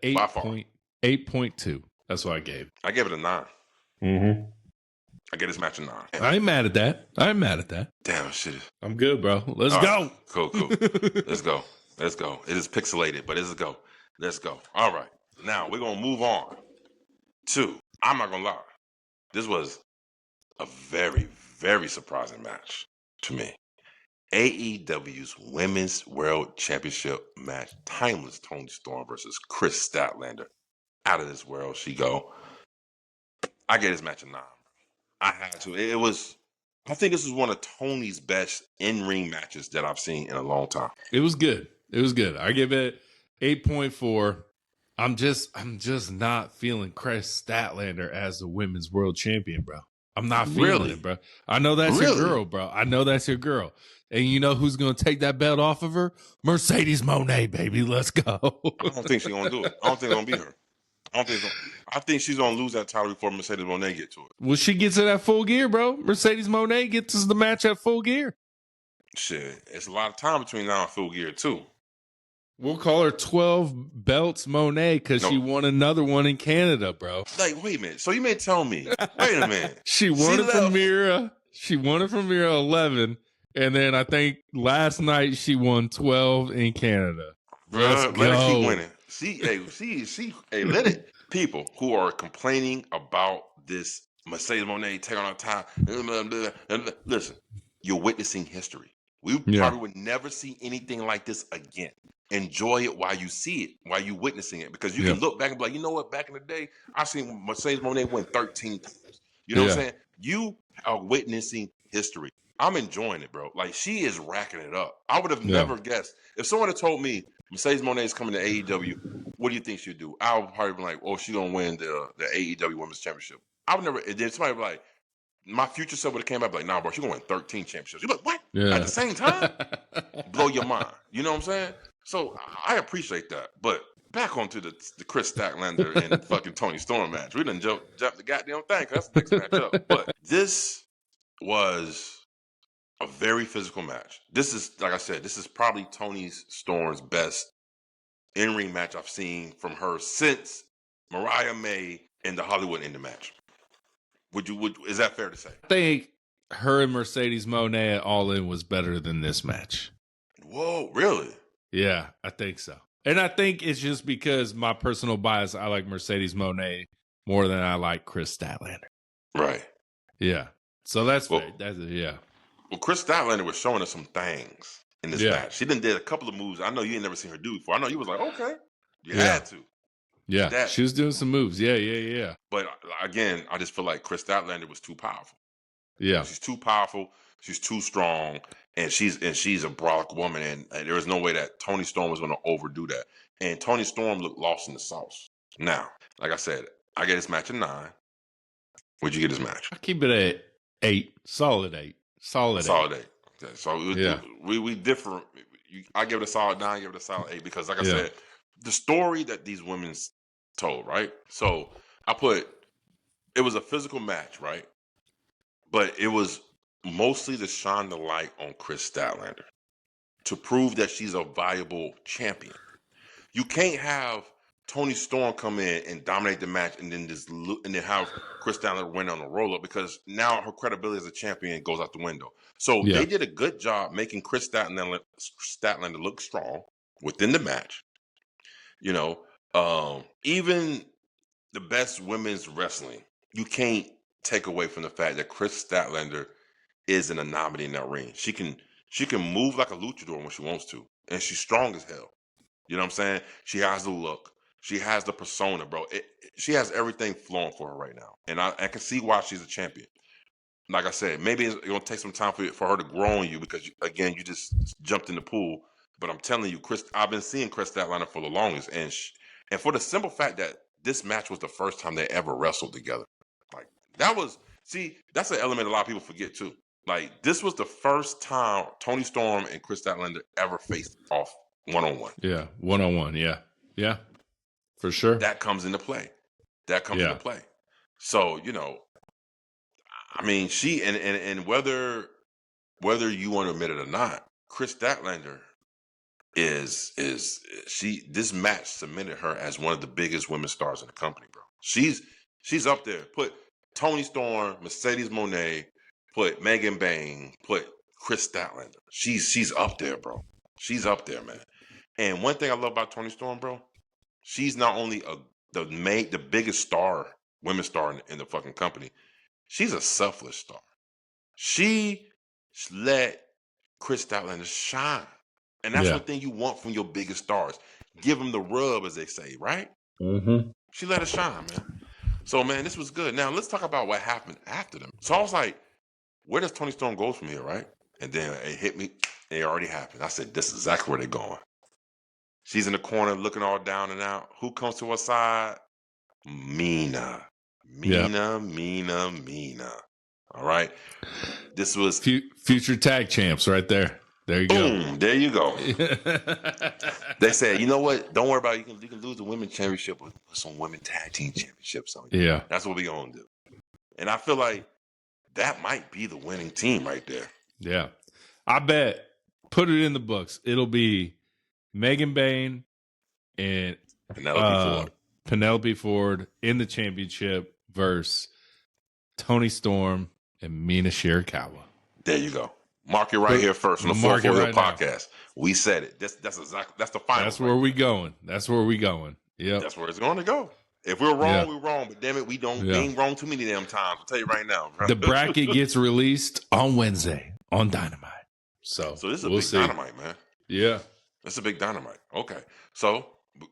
Speaker 2: 8.2. That's what I gave.
Speaker 1: I gave it a 9.
Speaker 2: Mm-hmm.
Speaker 1: I get this match a 9.
Speaker 2: I ain't mad at that.
Speaker 1: Damn shit.
Speaker 2: I'm good, bro. Let's go.
Speaker 1: Cool. Let's go. It is pixelated, but let's go. Let's go. All right. Now we're gonna move on to, I'm not gonna lie, this was a very, very surprising match to me. AEW's Women's World Championship match, Timeless Toni Storm versus Kris Statlander. Out of this world she go. I gave this match a 9. I had to. I think this was one of Tony's best in-ring matches that I've seen in a long time.
Speaker 2: It was good. I give it 8.4. I'm just not feeling Kris Statlander as the Women's World Champion, bro. I'm not feeling it, bro. I know that's your girl, bro. I know that's your girl. And you know who's going to take that belt off of her? Mercedes Monet, baby. Let's go.
Speaker 1: I don't think she's going to do it. I don't think it's going to beat her. I think she's going to lose that title before Mercedes Monet get to it.
Speaker 2: Well, she gets it at Full Gear, bro. Mercedes Monet gets us the match at Full Gear.
Speaker 1: Shit, it's a lot of time between now and Full Gear, too.
Speaker 2: We'll call her 12 belts Monet because she won another one in Canada, bro.
Speaker 1: Like, wait a minute. So you may tell me, wait a minute.
Speaker 2: She won it from Mira. She won it from Mira 11. And then I think last night she won 12 in Canada.
Speaker 1: Bruh, let her keep winning. She, let it. People who are complaining about this Mercedes Monet take on our time. Listen, you're witnessing history. We probably would never see anything like this again. Enjoy it while you see it, while you're witnessing it. Because you can look back and be like, you know what? Back in the day, I seen Mercedes Monet win 13 times. You know what I'm saying? You are witnessing history. I'm enjoying it, bro. Like, she is racking it up. I would have never guessed. If someone had told me Mercedes Monet is coming to AEW, what do you think she'd do? I would probably be like, oh, she's going to win the AEW Women's Championship. I would never, and then somebody would be like, my future self would have came back like, nah, bro, she's going to win 13 championships. You're like, what? At the same time? Blow your mind. You know what I'm saying? So I appreciate that. But back onto the Kris Statlander and fucking Toni Storm match. We done jumped the goddamn thing because that's the next match up. But this was a very physical match. This is, like I said, this is probably Toni Storm's best in-ring match I've seen from her since Mariah May in the Hollywood Ending match. Is that fair to say?
Speaker 2: I think her and Mercedes Monet All In was better than this match.
Speaker 1: Whoa, really?
Speaker 2: Yeah, I think so. And I think it's just because my personal bias, I like Mercedes Monet more than I like Chris Statlander.
Speaker 1: Right.
Speaker 2: Yeah. So that's fair. Yeah.
Speaker 1: Well, Chris Statlander was showing us some things in this match. She done did a couple of moves I know you ain't never seen her do before. I know you was like, okay, you had to.
Speaker 2: Yeah, she was doing some moves. Yeah.
Speaker 1: But again, I just feel like Chris Statlander was too powerful.
Speaker 2: Yeah.
Speaker 1: She's too powerful. She's too strong. And she's a brolic woman. And there was no way that Toni Storm was going to overdo that. And Toni Storm looked lost in the sauce. Now, like I said, I get this match at 9. Where'd you get this match?
Speaker 2: I keep it at 8. Solid 8. Solid 8.
Speaker 1: Okay, so we differ. I give it a solid 9. I give it a solid 8 because, like I said, the story that these women told, right? So it was a physical match, right? But it was mostly to shine the light on Chris Statlander to prove that she's a viable champion. You can't have Toni Storm come in and dominate the match and then have Chris Statlander win on a roll up because now her credibility as a champion goes out the window. So they did a good job making Chris Statlander look strong within the match. You know, even the best women's wrestling, you can't take away from the fact that Chris Statlander is an anomaly in that ring. She can move like a luchador when she wants to, and she's strong as hell. You know what I'm saying? She has the look. She has the persona, bro. She has everything flowing for her right now, and I can see why she's a champion. Like I said, maybe it's going to take some time for her to grow on you because, you just jumped in the pool. But I'm telling you, I've been seeing Chris Statlander for the longest, and for the simple fact that this match was the first time they ever wrestled together. Like that's an element a lot of people forget too. Like this was the first time Toni Storm and Chris Statlander ever faced off one-on-one.
Speaker 2: Yeah, one-on-one. Yeah, for sure.
Speaker 1: That comes into play. Into play. So I mean, she and whether you want to admit it or not, Chris Statlander this match cemented her as one of the biggest women stars in the company, bro. She's up there. Put Toni Storm, Mercedes Monet, put Megan Bain, put Chris Statlander. She's up there, bro. She's up there, man. And one thing I love about Toni Storm, bro, she's not only the biggest star, women's star in the fucking company. She's a selfless star. She let Chris Statlander shine. And that's one thing you want from your biggest stars. Give them the rub, as they say, right?
Speaker 2: Mm-hmm. She
Speaker 1: let her shine, man. So, man, this was good. Now, let's talk about what happened after them. So I was like, where does Toni Storm go from here, right? And then it hit me. It already happened. I said, this is exactly where they're going. She's in the corner looking all down and out. Who comes to her side? Mina. All right? This was...
Speaker 2: Future tag champs right there. There you go.
Speaker 1: Boom, there you go. They said, you know what? Don't worry about it. You can lose the women's championship with some women tag team championships on you.
Speaker 2: Yeah.
Speaker 1: That's what we're going to do. And I feel like that might be the winning team right there.
Speaker 2: Yeah. I bet. Put it in the books. It'll be Megan Bain and Penelope Ford in the championship versus Toni Storm and Mina Shirakawa.
Speaker 1: There you go. Mark it right here first on the 440 podcast. We said it. That's the final.
Speaker 2: That's where we going. Yeah.
Speaker 1: That's where it's going to go. If we're wrong, we're wrong. But damn it, we ain't wrong too many damn times. I'll tell you right now, bro.
Speaker 2: The bracket gets released on Wednesday on Dynamite. So
Speaker 1: this is a big Dynamite, man.
Speaker 2: Yeah.
Speaker 1: That's a big Dynamite. Okay. So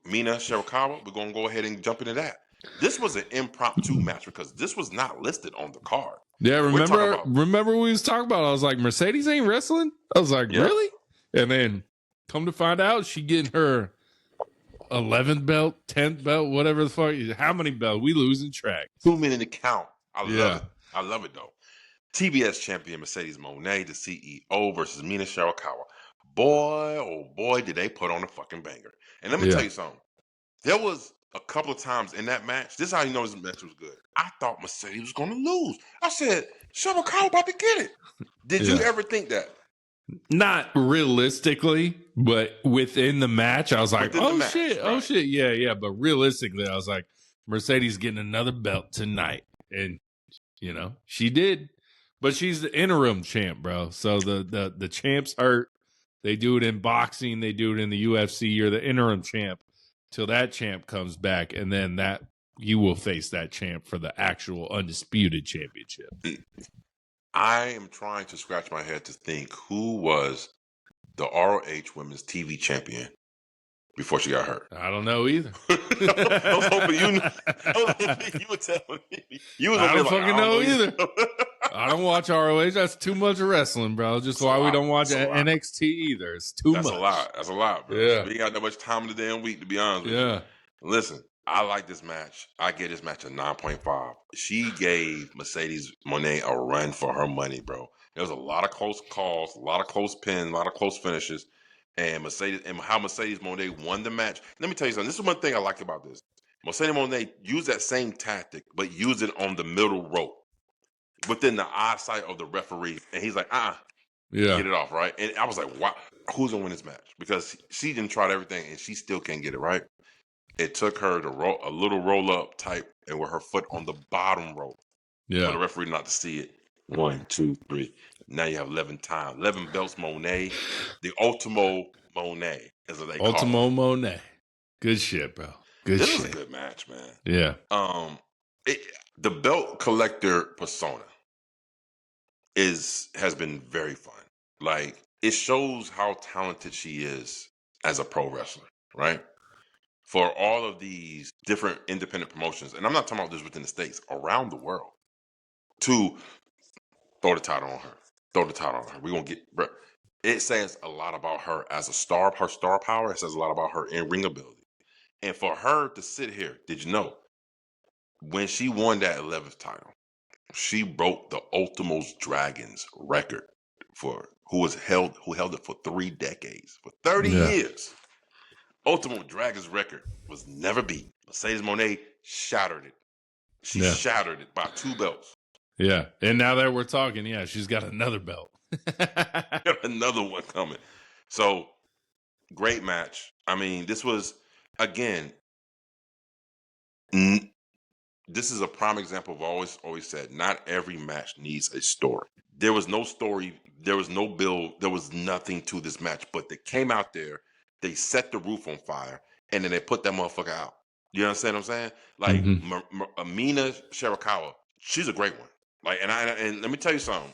Speaker 1: Mina Shirakawa, we're gonna go ahead and jump into that. This was an impromptu match because this was not listed on the card.
Speaker 2: Yeah, remember we was talking about, I was like, Mercedes ain't wrestling? I was like, really? And then come to find out, she getting her 11th belt, 10th belt, whatever the fuck. How many belts? We losing track.
Speaker 1: 2 minute count. I love it. I love it, though. TBS champion Mercedes Monet, the CEO, versus Mina Shirakawa. Boy, oh boy, did they put on a fucking banger. And let me tell you something. There was a couple of times in that match, this is how you know this match was good. I thought Mercedes was going to lose. I said, Shirakawa about to get it. Did you ever think that?
Speaker 2: Not realistically, but within the match, I was like, oh shit. Yeah. But realistically, I was like, Mercedes getting another belt tonight. And, she did. But she's the interim champ, bro. So the champs hurt. They do it in boxing. They do it in the UFC. You're the interim champ till that champ comes back. And then you will face that champ for the actual undisputed championship.
Speaker 1: I am trying to scratch my head to think who was the ROH Women's TV champion before she got hurt.
Speaker 2: I don't know either.
Speaker 1: I was hoping you would tell me.
Speaker 2: I don't fucking know either. I don't watch ROH. That's too much wrestling, bro. Just why we don't watch NXT either. It's too much.
Speaker 1: That's a lot, bro.
Speaker 2: Yeah.
Speaker 1: We ain't got that much time in the damn week, to be honest with you. Listen, I like this match. I gave this match a 9.5. She gave Mercedes Monet a run for her money, bro. There was a lot of close calls, a lot of close pins, a lot of close finishes. And how Mercedes Monet won the match. Let me tell you something. This is one thing I like about this. Mercedes Monet used that same tactic, but used it on the middle rope within the eyesight of the referee. And he's like, get it off, right? And I was like, wow, who's going to win this match? Because she didn't try everything, and she still can't get it right. It took her to a little roll-up type and with her foot on the bottom rope.
Speaker 2: Yeah.
Speaker 1: For the referee not to see it. 1, 2, 3. Now you have 11 times. 11 belts Monet. The Ultimo Monet, as they call it.
Speaker 2: Ultimo Monet. Good shit, bro.
Speaker 1: This was a good match, man.
Speaker 2: Yeah.
Speaker 1: The belt collector persona has been very fun. Like, it shows how talented she is as a pro wrestler, right? For all of these different independent promotions, and I'm not talking about this within the States, around the world, to throw the title on her. We're going to get, bro. It says a lot about her as a star, her star power. It says a lot about her in-ring ability. And for her to sit here, did you know, when she won that 11th title, she broke the Ultimos Dragons record for who held it for 3 decades, for 30 years. Ultimo Dragons record was never beat. Mercedes Monet shattered it. She shattered it by 2 belts.
Speaker 2: Yeah. And now that we're talking, she's got another belt.
Speaker 1: Another one coming. So, great match. I mean, this was, again, this is a prime example of always said, not every match needs a story. There was no story. There was no build. There was nothing to this match. But they came out there, they set the roof on fire, and then they put that motherfucker out. You understand what I'm saying? Like, Mina Shirakawa, she's a great one. Like, and let me tell you something.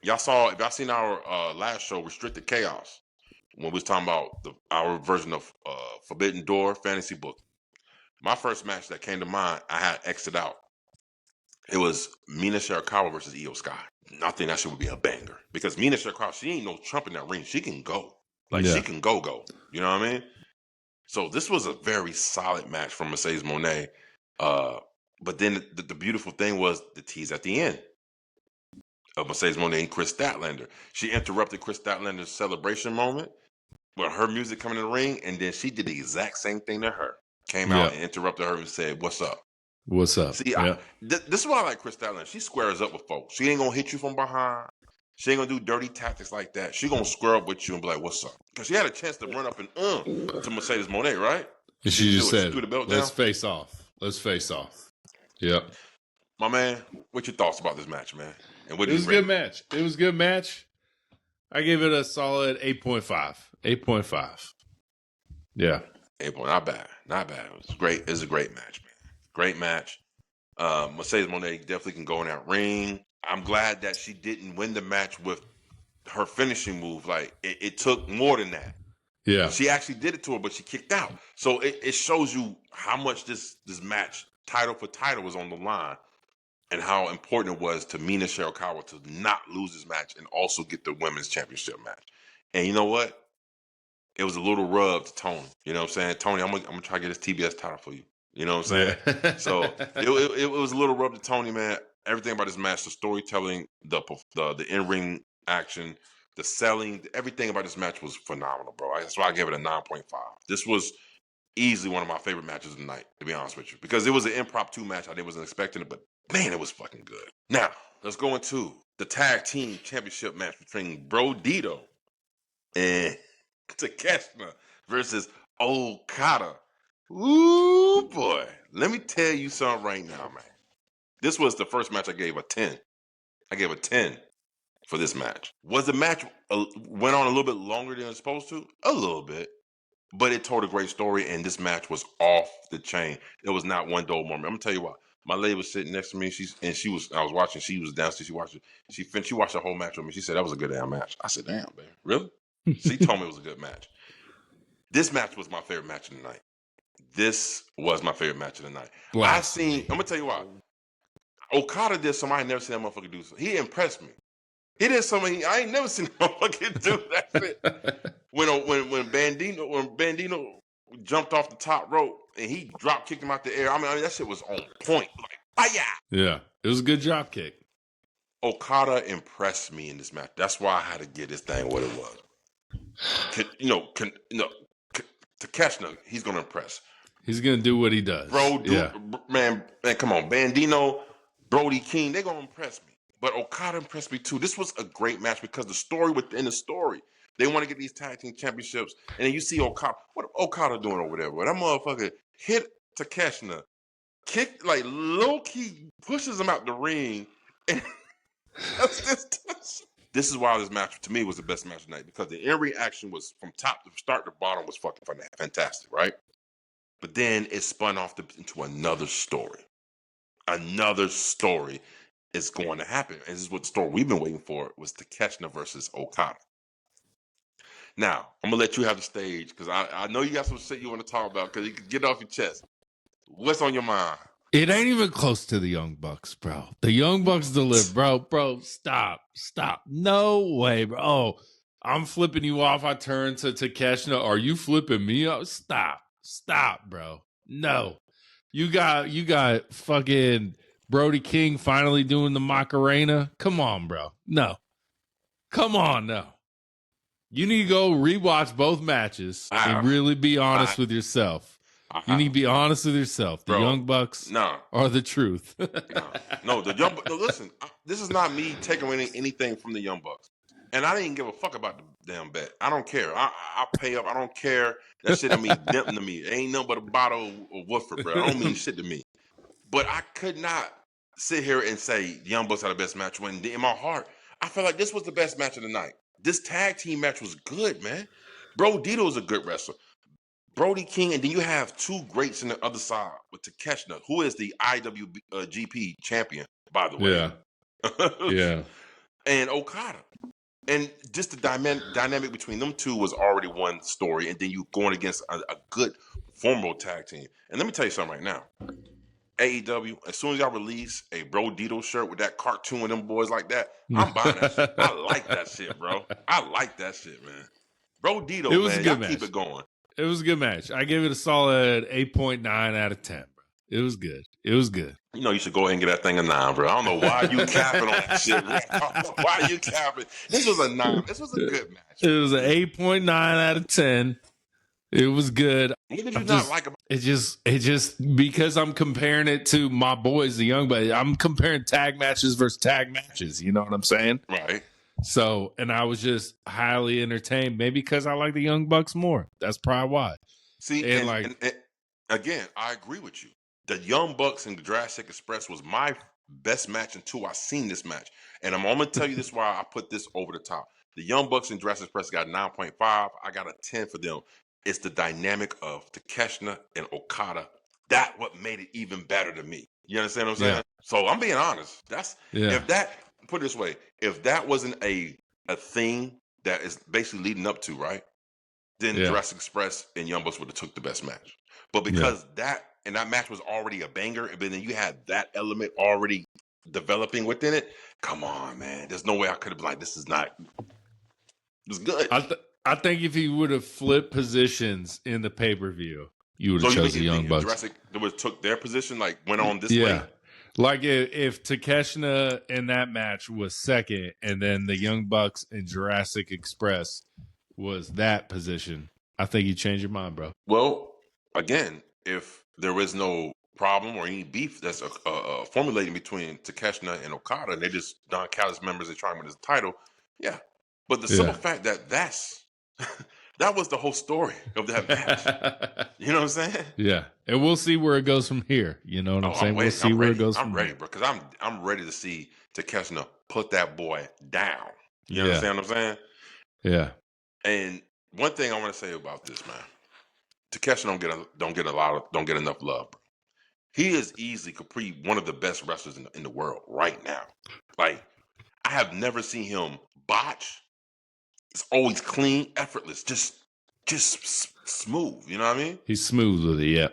Speaker 1: If y'all seen our last show, Restricted Chaos, when we was talking about our version of Forbidden Door fantasy book, my first match that came to mind, I had Exit Out. It was Mina Shirakawa versus Io Sky. I think that shit would be a banger because Mina Shirakawa, she ain't no trump in that ring. She can go. Like, she can go. You know what I mean? So this was a very solid match from Mercedes Monet. But then the beautiful thing was the tease at the end of Mercedes Monet and Chris Statlander. She interrupted Chris Statlander's celebration moment with her music coming in the ring, and then she did the exact same thing to her. Came out and interrupted her and said, "What's up?"
Speaker 2: What's up?
Speaker 1: See, this is why I like Chris Statlander. She squares up with folks. She ain't going to hit you from behind. She ain't going to do dirty tactics like that. She going to square up with you and be like, "What's up?" Because she had a chance to run up and to Mercedes Monet, right?
Speaker 2: And she just said,
Speaker 1: the belt
Speaker 2: let's
Speaker 1: down.
Speaker 2: face off. Let's face off. Yep.
Speaker 1: My man, what's your thoughts about this match, man? And what
Speaker 2: It was a good match. It was a good match. I gave it a solid 8.5. 8.5. Yeah.
Speaker 1: 8. Not bad. Not bad. It was great. It was a great match, man. Great match. Mercedes Monet definitely can go in that ring. I'm glad that she didn't win the match with her finishing move. Like, it took more than that.
Speaker 2: Yeah.
Speaker 1: She actually did it to her, but she kicked out. So it shows you how much this match, title for title, was on the line and how important it was to Mina Shirakawa to not lose this match and also get the women's championship match. And you know what? It was a little rub to Toni. You know what I'm saying? Toni, I'm gonna try to get this TBS title for you. You know what I'm saying?
Speaker 2: Yeah.
Speaker 1: So it was a little rub to Toni, man. Everything about this match, the storytelling, the in-ring action, the selling, everything about this match was phenomenal, bro. That's why I gave it a 9.5. This was easily one of my favorite matches of the night, to be honest with you. Because it was an impromptu match. I wasn't expecting it, but man, it was fucking good. Now, let's go into the tag team championship match between Bro Dito and Takeshita versus Okada. Ooh, boy. Let me tell you something right now, man. This was the first match I gave a 10. I gave a 10 for this match. Was the match went on a little bit longer than it was supposed to? A little bit. But it told a great story, and this match was off the chain. It was not one dull moment. I'm gonna tell you what. My lady was sitting next to me. I was watching. She was downstairs. She watched it. She watched the whole match with me. She said that was a good damn match. I said, damn, baby, really? She told me it was a good match. This match was my favorite match of the night. This was my favorite match of the night. I'm gonna tell you what. Okada did something I ain't never seen that motherfucker do. He impressed me. He did something I ain't never seen that motherfucker do. That shit. When Bandino jumped off the top rope and he drop kicked him out the air. I mean that shit was on point. Like, fire!
Speaker 2: Yeah, it was a good drop kick.
Speaker 1: Okada impressed me in this match. That's why I had to get this thing what it was. Takeshita, he's gonna impress.
Speaker 2: He's gonna do what he does,
Speaker 1: man, come on, Bandino, Brody King, they're gonna impress me. But Okada impressed me too. This was a great match because the story within the story. They want to get these tag team championships, and then you see Okada. What Okada doing over there? But that motherfucker hit Takeshita, kick like low key pushes him out the ring, and this is why this match to me was the best match tonight because the in reaction was from top to start to bottom was fucking fantastic, right? But then it spun off into another story. Another story is going to happen. And this is what the story we've been waiting for was Takeshita versus Okada. Now, I'm going to let you have the stage because I know you got some shit you want to talk about because you can get it off your chest. What's on your mind?
Speaker 2: It ain't even close to the Young Bucks, bro. The Young Bucks deliver, bro. Stop. No way, bro. Oh, I'm flipping you off. I turn to Takeshita. Are you flipping me up? Stop, bro. No. You got fucking Brody King finally doing the Macarena. Come on, bro. No. Come on, no. You need to go rewatch both matches and really be honest with yourself. You need to be honest with yourself. The Young Bucks are the truth.
Speaker 1: No, the Young Bucks. No, listen, this is not me taking anything from the Young Bucks. And I didn't give a fuck about the damn bet. I don't care. I pay up. I don't care. That shit don't mean nothing to me. It ain't nothing but a bottle of Woodford, bro. It don't mean shit to me. But I could not sit here and say the Young Bucks had the best match when in my heart, I felt like this was the best match of the night. This tag team match was good, man. Bro Dito is a good wrestler. Brody King, and then you have two greats on the other side with Takeshita, who is the IWGP champion, by the way.
Speaker 2: Yeah.
Speaker 1: And Okada. And just the dynamic between them two was already one story, and then you going against a good formidable tag team. And let me tell you something right now. AEW, as soon as y'all release a Bro Dito shirt with that cartoon with them boys like that, I'm buying that shit. I like that shit, bro. I like that shit, man. Bro Dito,
Speaker 2: it was
Speaker 1: man,
Speaker 2: a good
Speaker 1: y'all
Speaker 2: match.
Speaker 1: keep it going.
Speaker 2: It was a good match. I gave it a solid 8.9 out of 10, bro. It was good.
Speaker 1: You know, you should go ahead and get that thing a 9, bro. I don't know why you capping on that shit, bro. Why are you capping? This was a 9. This was a good match.
Speaker 2: It was an 8.9 out of 10. It was good.
Speaker 1: What did you not like about
Speaker 2: it? Just because I'm comparing it to my boys, the Young Bucks. I'm comparing tag matches versus tag matches. You know what I'm saying?
Speaker 1: Right.
Speaker 2: So, and I was just highly entertained, maybe because I like the Young Bucks more. That's probably why.
Speaker 1: See, and again, I agree with you. The Young Bucks and the Jurassic Express was my best match until I seen this match. And I'm going to tell you this why I put this over the top. The Young Bucks and Jurassic Express got 9.5. I got a 10 for them. It's the dynamic of Takeshita and Okada. That what made it even better to me. You understand what I'm saying?
Speaker 2: Yeah.
Speaker 1: So I'm being honest. If that, put it this way, if that wasn't a thing that is basically leading up to, right? Then Jurassic Express and Young Bucks would have took the best match. But because that match was already a banger, and then you had that element already developing within it, come on, man. There's no way I could have been like, this is not, it was good.
Speaker 2: I think if he would have flipped positions in the pay-per-view, you would have chosen the Young Bucks.
Speaker 1: Jurassic took their position, like went on this way.
Speaker 2: Like if Takeshita in that match was second, and then the Young Bucks and Jurassic Express was that position, I think you change your mind, bro.
Speaker 1: Well, again, if there is no problem or any beef that's formulating between Takeshita and Okada, and they just Don Callis members, they try to win his title, But the simple fact that that's That was the whole story of that match. You know what I'm saying?
Speaker 2: Yeah, and we'll see where it goes from here. You know what I'm saying? We'll see where it goes from
Speaker 1: ready,
Speaker 2: here.
Speaker 1: bro, because I'm ready to see Takeshita put that boy down. You understand what I'm saying?
Speaker 2: Yeah.
Speaker 1: And one thing I want to say about this, man, Takeshita don't get enough love, bro. He is easily one of the best wrestlers in the world right now. Like, I have never seen him botch. It's always clean, effortless, just smooth. You know what I mean?
Speaker 2: He's smooth with it. Yeah.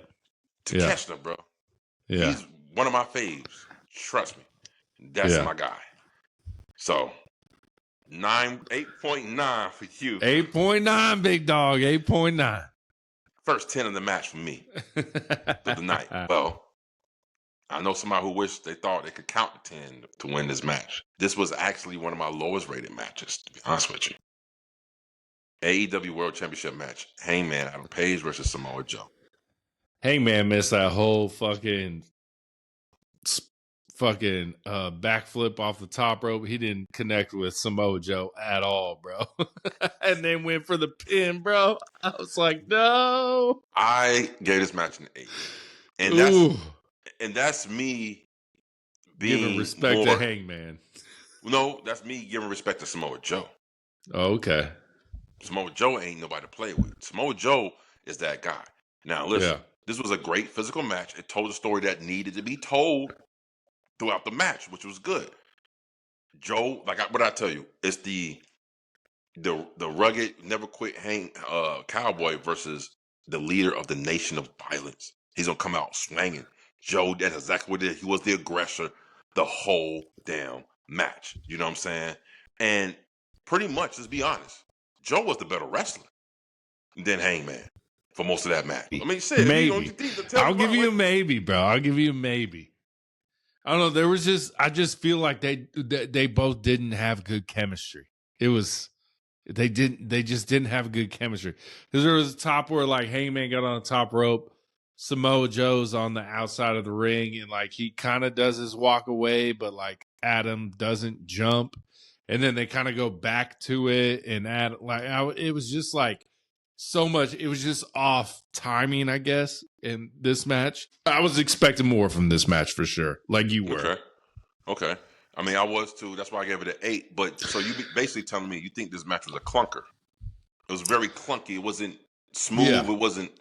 Speaker 1: Takeshita, bro.
Speaker 2: Yeah.
Speaker 1: He's one of my faves. Trust me. That's my guy. So 8.9 for you.
Speaker 2: 8.9, big dog. 8.9.
Speaker 1: First 10 of the match for me. For the night. Well, I know somebody who wished they thought they could count to 10 to win this match. This was actually one of my lowest rated matches, to be honest with you. AEW World Championship match. Hangman Adam Page versus Samoa Joe.
Speaker 2: Hangman missed that whole fucking backflip off the top rope. He didn't connect with Samoa Joe at all, bro. And then went for the pin, bro. I was like, no.
Speaker 1: I gave this match an 8. And that's me
Speaker 2: giving respect to Hangman.
Speaker 1: No, that's me giving respect to Samoa Joe.
Speaker 2: Oh, okay.
Speaker 1: Samoa Joe ain't nobody to play with. Samoa Joe is that guy. Now, listen, this was a great physical match. It told a story that needed to be told throughout the match, which was good. Joe, what I tell you, it's the rugged, never quit cowboy versus the leader of the nation of violence. He's gonna come out swinging. Joe, that's exactly what it is. He was the aggressor the whole damn match. You know what I'm saying? And pretty much, let's be honest, Joe was the better wrestler than Hangman for most of that match. I mean, shit,
Speaker 2: maybe. I'll give you a maybe, bro. I'll give you a maybe. I don't know. I just feel like they both didn't have good chemistry. They just didn't have good chemistry. Because there was a top where like Hangman got on the top rope, Samoa Joe's on the outside of the ring, and like he kind of does his walk away, but like Adam doesn't jump, and then they kind of go back to it, and it was just like so much. It was just off timing, I guess. In this match, I was expecting more from this match for sure. Like you were.
Speaker 1: Okay. I mean, I was too. That's why I gave it an 8. But so you basically telling me you think this match was a clunker? It was very clunky. It wasn't smooth. Yeah. It wasn't.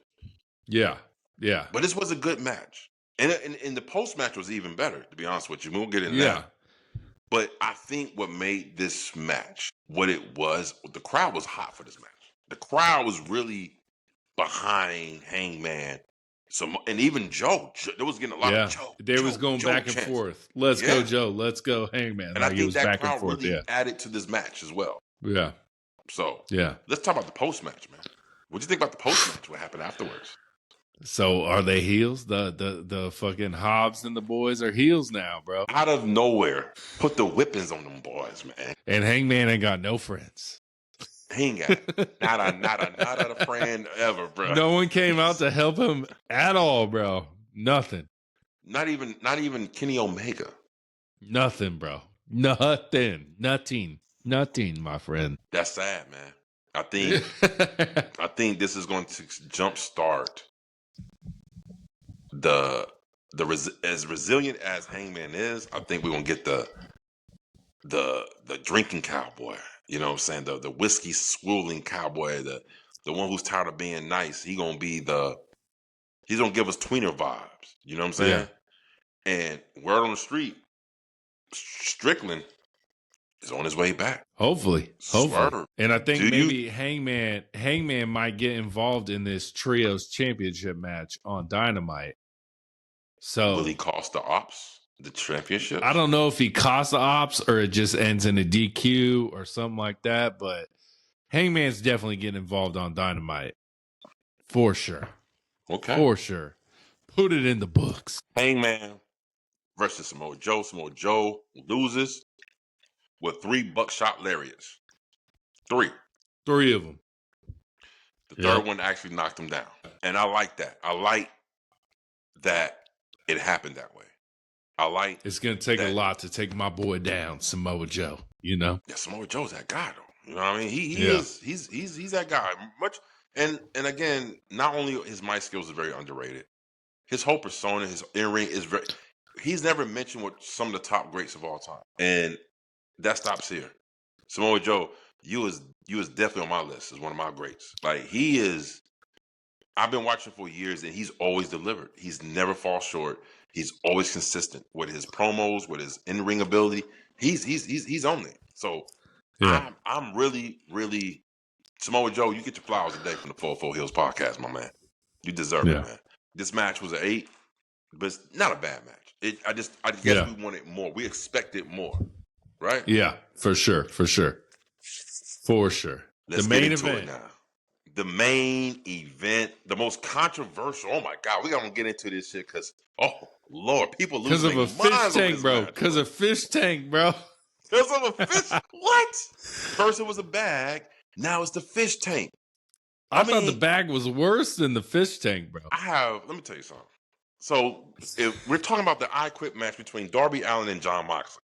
Speaker 2: Yeah. Yeah.
Speaker 1: But this was a good match. And the post match was even better, to be honest with you. We'll get into that. But I think what made this match what it was, the crowd was hot for this match. The crowd was really behind Hangman. And even Joe, there was getting a lot of Joe.
Speaker 2: They was going back and forth. Let's go, Joe. Let's go, Hangman.
Speaker 1: And I think that crowd really added to this match as well.
Speaker 2: Yeah.
Speaker 1: So let's talk about the post match, man. What do you think about the post match? What happened afterwards?
Speaker 2: So are they heels? The fucking Hobbs and the boys are heels now, bro.
Speaker 1: Out of nowhere, put the whippings on them boys, man.
Speaker 2: And Hangman ain't got no friends.
Speaker 1: He ain't got not a friend ever, bro.
Speaker 2: No one came out to help him at all, bro. Nothing.
Speaker 1: Not even Kenny Omega.
Speaker 2: Nothing, bro. Nothing, my friend.
Speaker 1: That's sad, man. I think this is going to jumpstart as resilient as Hangman is. I think we're gonna get the drinking cowboy. You know what I'm saying? The whiskey swirling cowboy, the one who's tired of being nice. He's gonna give us tweener vibes. You know what I'm saying? Yeah. And word on the street, Strickland is on his way back.
Speaker 2: Hopefully. And I think maybe Hangman might get involved in this trios championship match on Dynamite. So
Speaker 1: will he cost the Ops the championship?
Speaker 2: I don't know if he costs the Ops or it just ends in a DQ or something like that, but Hangman's definitely getting involved on Dynamite. For sure.
Speaker 1: Okay.
Speaker 2: For sure. Put it in the books.
Speaker 1: Hangman versus Samoa Joe. Samoa Joe loses with 3 buckshot lariats. 3
Speaker 2: of them.
Speaker 1: The third one actually knocked him down. And I like that. I like that it happened that way.
Speaker 2: It's going to take a lot to take my boy down, Samoa Joe, you know?
Speaker 1: Yeah, Samoa Joe's that guy, though. You know what I mean? He
Speaker 2: Yeah.
Speaker 1: is he's that guy. And again, not only his mic skills is very underrated. His whole persona, his in-ring is very. He's never mentioned with some of the top greats of all time, and that stops here. Samoa Joe, you is definitely on my list as one of my greats. Like he is. I've been watching for years, and he's always delivered. He's never fall short. He's always consistent with his promos, with his in-ring ability. He's on there. So
Speaker 2: Yeah.
Speaker 1: I'm really Samoa Joe. You get your flowers today from the Full Heels podcast, my man. You deserve it, man. This match was an 8, but it's not a bad match. I guess we wanted more. We expected more, right?
Speaker 2: Yeah, for sure.
Speaker 1: Let's
Speaker 2: The main event
Speaker 1: now. The main event, the most controversial. Oh my God, we gotta get into this shit because Lord, people lose their minds
Speaker 2: fish
Speaker 1: over
Speaker 2: tank,
Speaker 1: this
Speaker 2: bro.
Speaker 1: match,
Speaker 2: Because of fish tank, bro.
Speaker 1: Because of a fish. What? First it was a bag. Now it's the fish tank.
Speaker 2: I thought the bag was worse than the fish tank, bro.
Speaker 1: Let me tell you something. So if we're talking about the I Quit match between Darby Allin and Jon Moxley,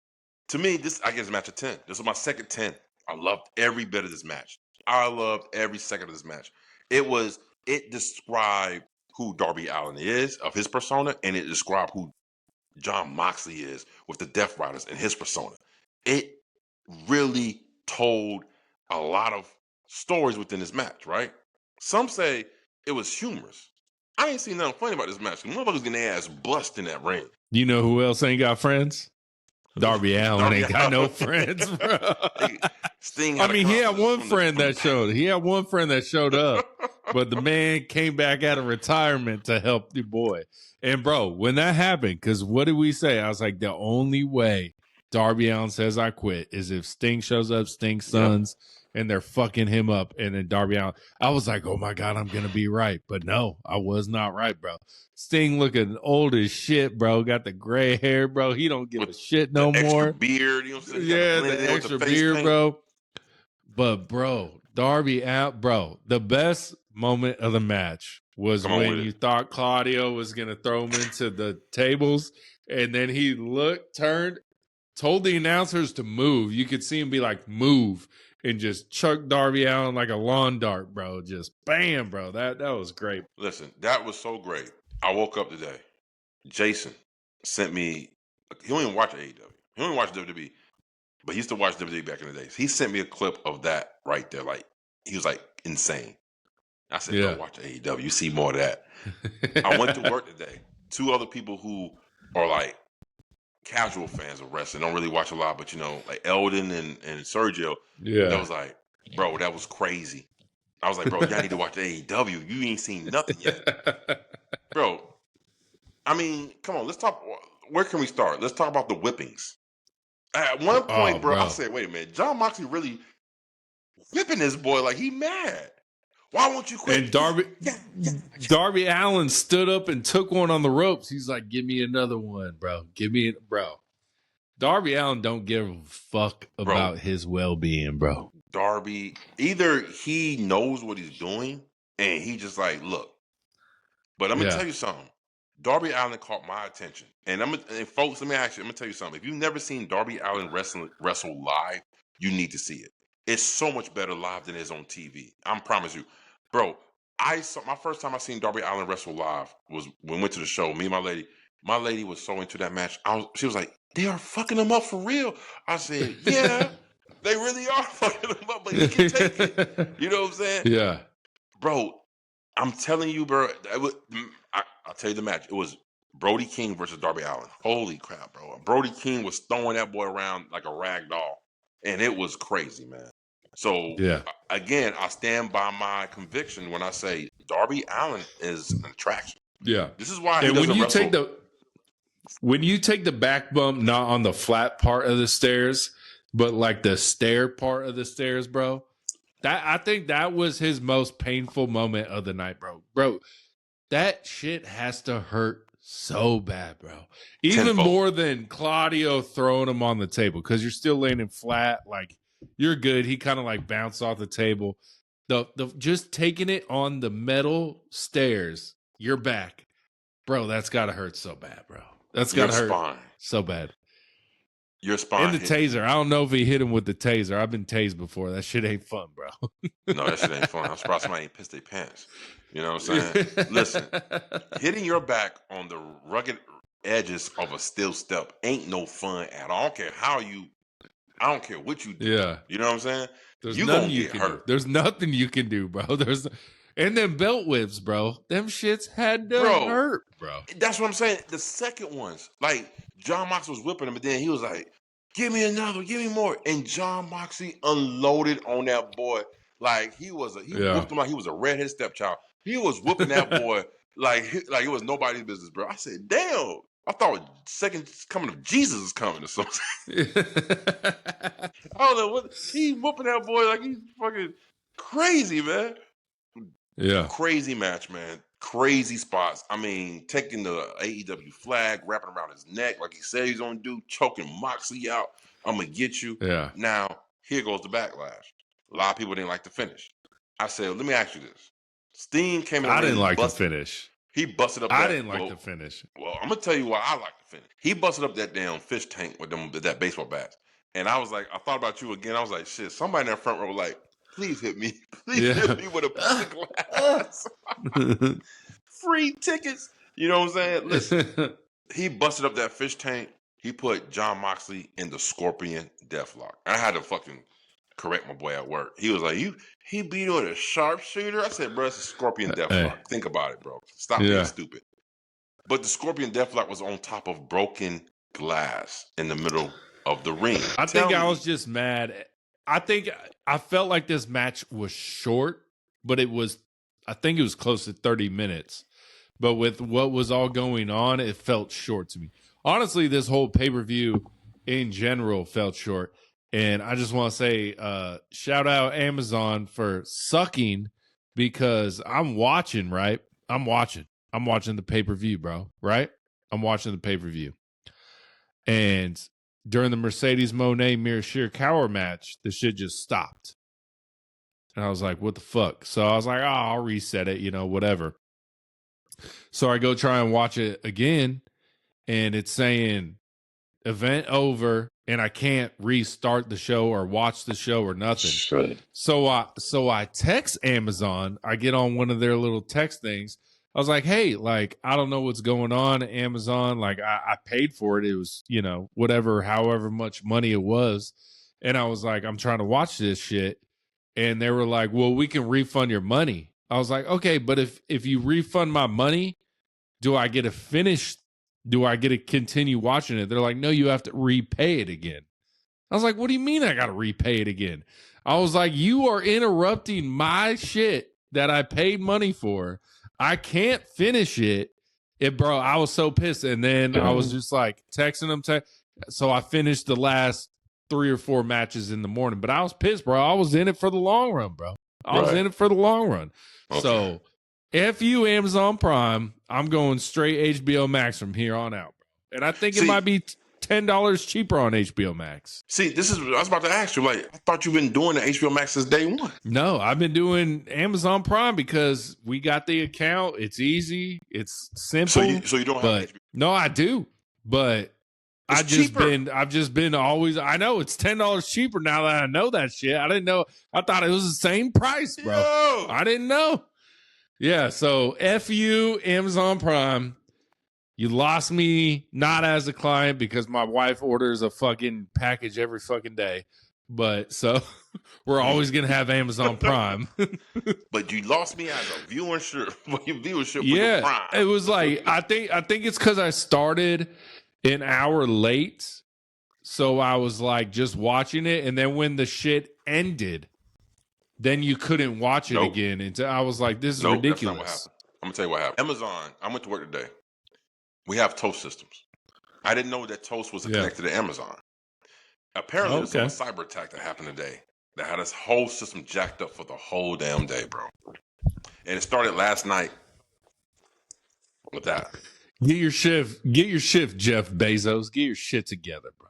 Speaker 1: to me, this I guess match of 10. This was my second 10. I loved every bit of this match. I loved every second of this match. It described who Darby Allin is, of his persona, and it described who Jon Moxley is with the Death Riders and his persona. It really told a lot of stories within this match, right? Some say it was humorous. I ain't seen nothing funny about this match. Motherfuckers getting their ass bust in that ring.
Speaker 2: You know who else ain't got friends? Darby Allin ain't got no friends, bro.
Speaker 1: Sting.
Speaker 2: He had one friend that showed. He had one friend that showed up, but the man came back out of retirement to help the boy. And bro, when that happened, because what did we say? I was like, the only way Darby Allin says I quit is if Sting shows up, Sting's sons, and they're fucking him up, and then Darby Allin. I was like, oh my God, I'm gonna be right, but no, I was not right, bro. Sting looking old as shit, bro. Got the gray hair, bro. He don't give a shit no more.
Speaker 1: Extra beard, you know what I'm saying?
Speaker 2: Yeah, the extra beard, bro. But bro, Darby out, bro. The best moment of the match was when you thought Claudio was gonna throw him into the tables, and then he turned, told the announcers to move. You could see him be like, move, and just chuck Darby Allin like a lawn dart, bro. Just bam, bro. That was great.
Speaker 1: Listen, that was so great. I woke up today. Jason sent me. He don't even watch AEW. He don't even watch WWE. But he used to watch WWE back in the days. He sent me a clip of that right there. Like, he was like insane. I said, go watch AEW. You see more of that. I went to work today. 2 other people who are like casual fans of wrestling, don't really watch a lot, but like Eldon and Sergio. Yeah. That was like, bro, that was crazy. I was like, bro, y'all need to watch AEW. You ain't seen nothing yet. Bro, come on, let's talk. Where can we start? Let's talk about the whippings. At one point, bro, I said, wait a minute. Jon Moxley really whipping this boy like he mad. Why won't you quit?
Speaker 2: And Darby Allin stood up and took one on the ropes. He's like, give me another one, bro. Bro. Darby Allin don't give a fuck about his well-being, bro.
Speaker 1: Darby, either he knows what he's doing and he just like, look. But I'm going to tell you something. Darby Allin caught my attention. And folks, let me ask you, I'm going to tell you something. If you've never seen Darby Allin wrestle live, you need to see it. It's so much better live than it is on TV. I promise you. Bro, my first time I seen Darby Allin wrestle live was when we went to the show. Me and my lady. My lady was so into that match. She was like, they are fucking him up for real. I said, yeah, they really are fucking him up, but he can take it. You know what I'm saying?
Speaker 2: Yeah.
Speaker 1: Bro, I'm telling you, bro, I'll tell you the match. It was Brody King versus Darby Allin. Holy crap, bro. Brody King was throwing that boy around like a rag doll. And it was crazy, man. So, again, I stand by my conviction when I say Darby Allin is an attraction.
Speaker 2: Yeah.
Speaker 1: This is why he doesn't wrestle.
Speaker 2: When you take the back bump, not on the flat part of the stairs, but like the stair part of the stairs, bro, I think that was his most painful moment of the night, bro. Bro, that shit has to hurt so bad, bro. Even more than Claudio throwing him on the table, because you're still landing flat. Like, you're good. He kind of like bounced off the table. The just taking it on the metal stairs, your back, bro. That's gotta hurt so bad, bro. That's gotta hurt so bad.
Speaker 1: Your spine.
Speaker 2: And the taser. I don't know if he hit him with the taser. I've been tased before. That shit ain't fun, bro.
Speaker 1: No, that shit ain't fun. I'm surprised somebody ain't pissed their pants. You know what I'm saying? Listen, hitting your back on the rugged edges of a steel step ain't no fun at all. I don't care what you do.
Speaker 2: Yeah.
Speaker 1: You know what I'm saying?
Speaker 2: There's
Speaker 1: You
Speaker 2: nothing
Speaker 1: gonna
Speaker 2: you
Speaker 1: get
Speaker 2: can
Speaker 1: hurt.
Speaker 2: do. There's nothing you can do, bro. And them belt whips, bro. Them shits had to hurt, bro.
Speaker 1: That's what I'm saying. The second ones, like John Moxley was whipping him, but then he was like, "Give me another, give me more." And John Moxley unloaded on that boy like he whooped him like he was a redheaded stepchild. He was whooping that boy like it was nobody's business, bro. I said, "Damn." I thought second coming of Jesus is coming or something. I don't know what he whooping that boy like he's fucking crazy, man.
Speaker 2: Yeah.
Speaker 1: Crazy match, man. Crazy spots. I mean, taking the AEW flag, wrapping around his neck like he said he's gonna do, choking Moxley out. I'm gonna get you.
Speaker 2: Yeah.
Speaker 1: Now, here goes the backlash. A lot of people didn't like the finish. I said, let me ask you this. Steen came in.
Speaker 2: I didn't like the finish.
Speaker 1: He busted up.
Speaker 2: I didn't like the finish.
Speaker 1: Well, I'm gonna tell you why I like the finish. He busted up that damn fish tank with that baseball bat, and I was like, I thought about you again. I was like, shit. Somebody in that front row was like, please hit me. Please hit me with a piece of glass. Free tickets. You know what I'm saying? Listen, he busted up that fish tank. He put John Moxley in the Scorpion Deathlock. I had to fucking correct my boy at work. He was like, he beat you with a sharpshooter? I said, bro, it's a Scorpion Deathlock. Think about it, bro. Stop being stupid. But the Scorpion Deathlock was on top of broken glass in the middle of the ring.
Speaker 2: I think I was just mad. I felt like this match was short, but I think it was close to 30 minutes. But with what was all going on, it felt short to me. Honestly, this whole pay-per-view in general felt short. And I just want to say, shout out Amazon for sucking, because I'm watching, right? I'm watching the pay-per-view, bro, right? I'm watching the pay-per-view. And during the Mercedes Monet Shirakawa match, the shit just stopped. And I was like, what the fuck? So I was like, I'll reset it, whatever. So I go try and watch it again, and it's saying event over, and I can't restart the show or watch the show or nothing.
Speaker 3: Sure.
Speaker 2: So I text Amazon. I get on one of their little text things. I was like, hey, like, I don't know what's going on, Amazon. Like, I paid for it. It was, however much money it was. And I was like, I'm trying to watch this shit. And they were like, well, we can refund your money. I was like, okay, but if you refund my money, do I get to finish? Do I get to continue watching it? They're like, no, you have to repay it again. I was like, what do you mean I got to repay it again? I was like, you are interrupting my shit that I paid money for. I can't finish it. Bro, I was so pissed. And then I was just like texting them. So I finished the last 3 or 4 matches in the morning. But I was pissed, bro. I was in it for the long run, bro. I was in it for the long run. Okay. So, F you, Amazon Prime. I'm going straight HBO Max from here on out, bro. And I think it might be $10 cheaper on HBO Max.
Speaker 1: See, this is what I was about to ask you. Like, I thought you've been doing the HBO Max since day one.
Speaker 2: No, I've been doing Amazon Prime because we got the account. It's easy. It's simple.
Speaker 1: So you don't have HBO?
Speaker 2: No, I do. But I've just been always. I know it's $10 cheaper now that I know that shit. I didn't know. I thought it was the same price, bro.
Speaker 1: Yo.
Speaker 2: I didn't know. Yeah, so F you, Amazon Prime. You lost me not as a client because my wife orders a fucking package every fucking day. But so we're always going to have Amazon Prime.
Speaker 1: But you lost me as a viewership with
Speaker 2: yeah,
Speaker 1: Prime.
Speaker 2: It was like, I think it's because I started an hour late. So I was like just watching it. And then when the shit ended, then you couldn't watch it again. And I was like, this is ridiculous.
Speaker 1: That's not what happened. I'm going to tell you what happened. Amazon, I went to work today. We have Toast systems. I didn't know that Toast was connected to Amazon. Apparently, there's a cyber attack that happened today that had this whole system jacked up for the whole damn day, bro. And it started last night with that.
Speaker 2: Get your shift, Jeff Bezos. Get your shit together, bro.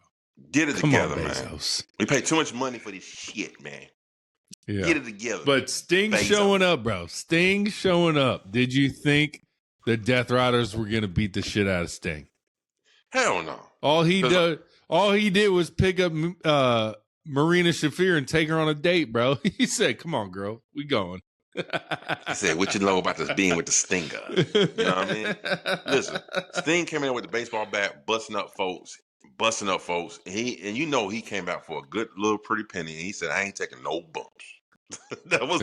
Speaker 1: Get it together, man.
Speaker 2: Bezos.
Speaker 1: We pay too much money for this shit, man.
Speaker 2: Yeah.
Speaker 1: Get it together.
Speaker 2: But Sting showing up, bro. Sting showing up. Did you think the Death Riders were gonna beat the shit out of Sting?
Speaker 1: Hell no.
Speaker 2: All he All he did was pick up Marina Shafir and take her on a date, bro. He said, "Come on, girl, we going."
Speaker 1: He said, "What you know about this being with the Stinger?" You know what I mean? Listen, Sting came in with the baseball bat, busting up folks. And he came back for a good little pretty penny. And he said, "I ain't taking no bumps." that was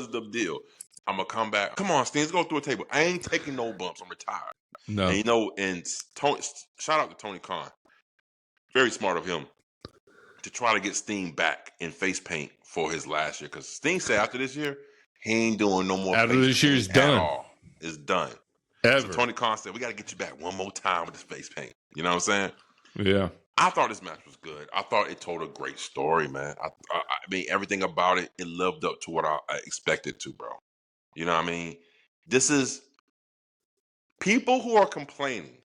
Speaker 1: the deal. I'm gonna come back. Come on, Sting, let's go through a table. I ain't taking no bumps. I'm retired.
Speaker 2: No.
Speaker 1: And shout out to Tony Khan. Very smart of him to try to get Sting back in face paint for his last year. Because Sting said after this year, he ain't doing no more
Speaker 2: after
Speaker 1: face
Speaker 2: this year's
Speaker 1: paint
Speaker 2: done.
Speaker 1: at all. It's done.
Speaker 2: Ever.
Speaker 1: So Tony Khan said, we got to get you back one more time with this face paint. You know what I'm saying?
Speaker 2: Yeah.
Speaker 1: I thought this match was good. I thought it told a great story, man. I mean, everything about it, it lived up to what I expected to, bro. You know what I mean? This is people who are complaining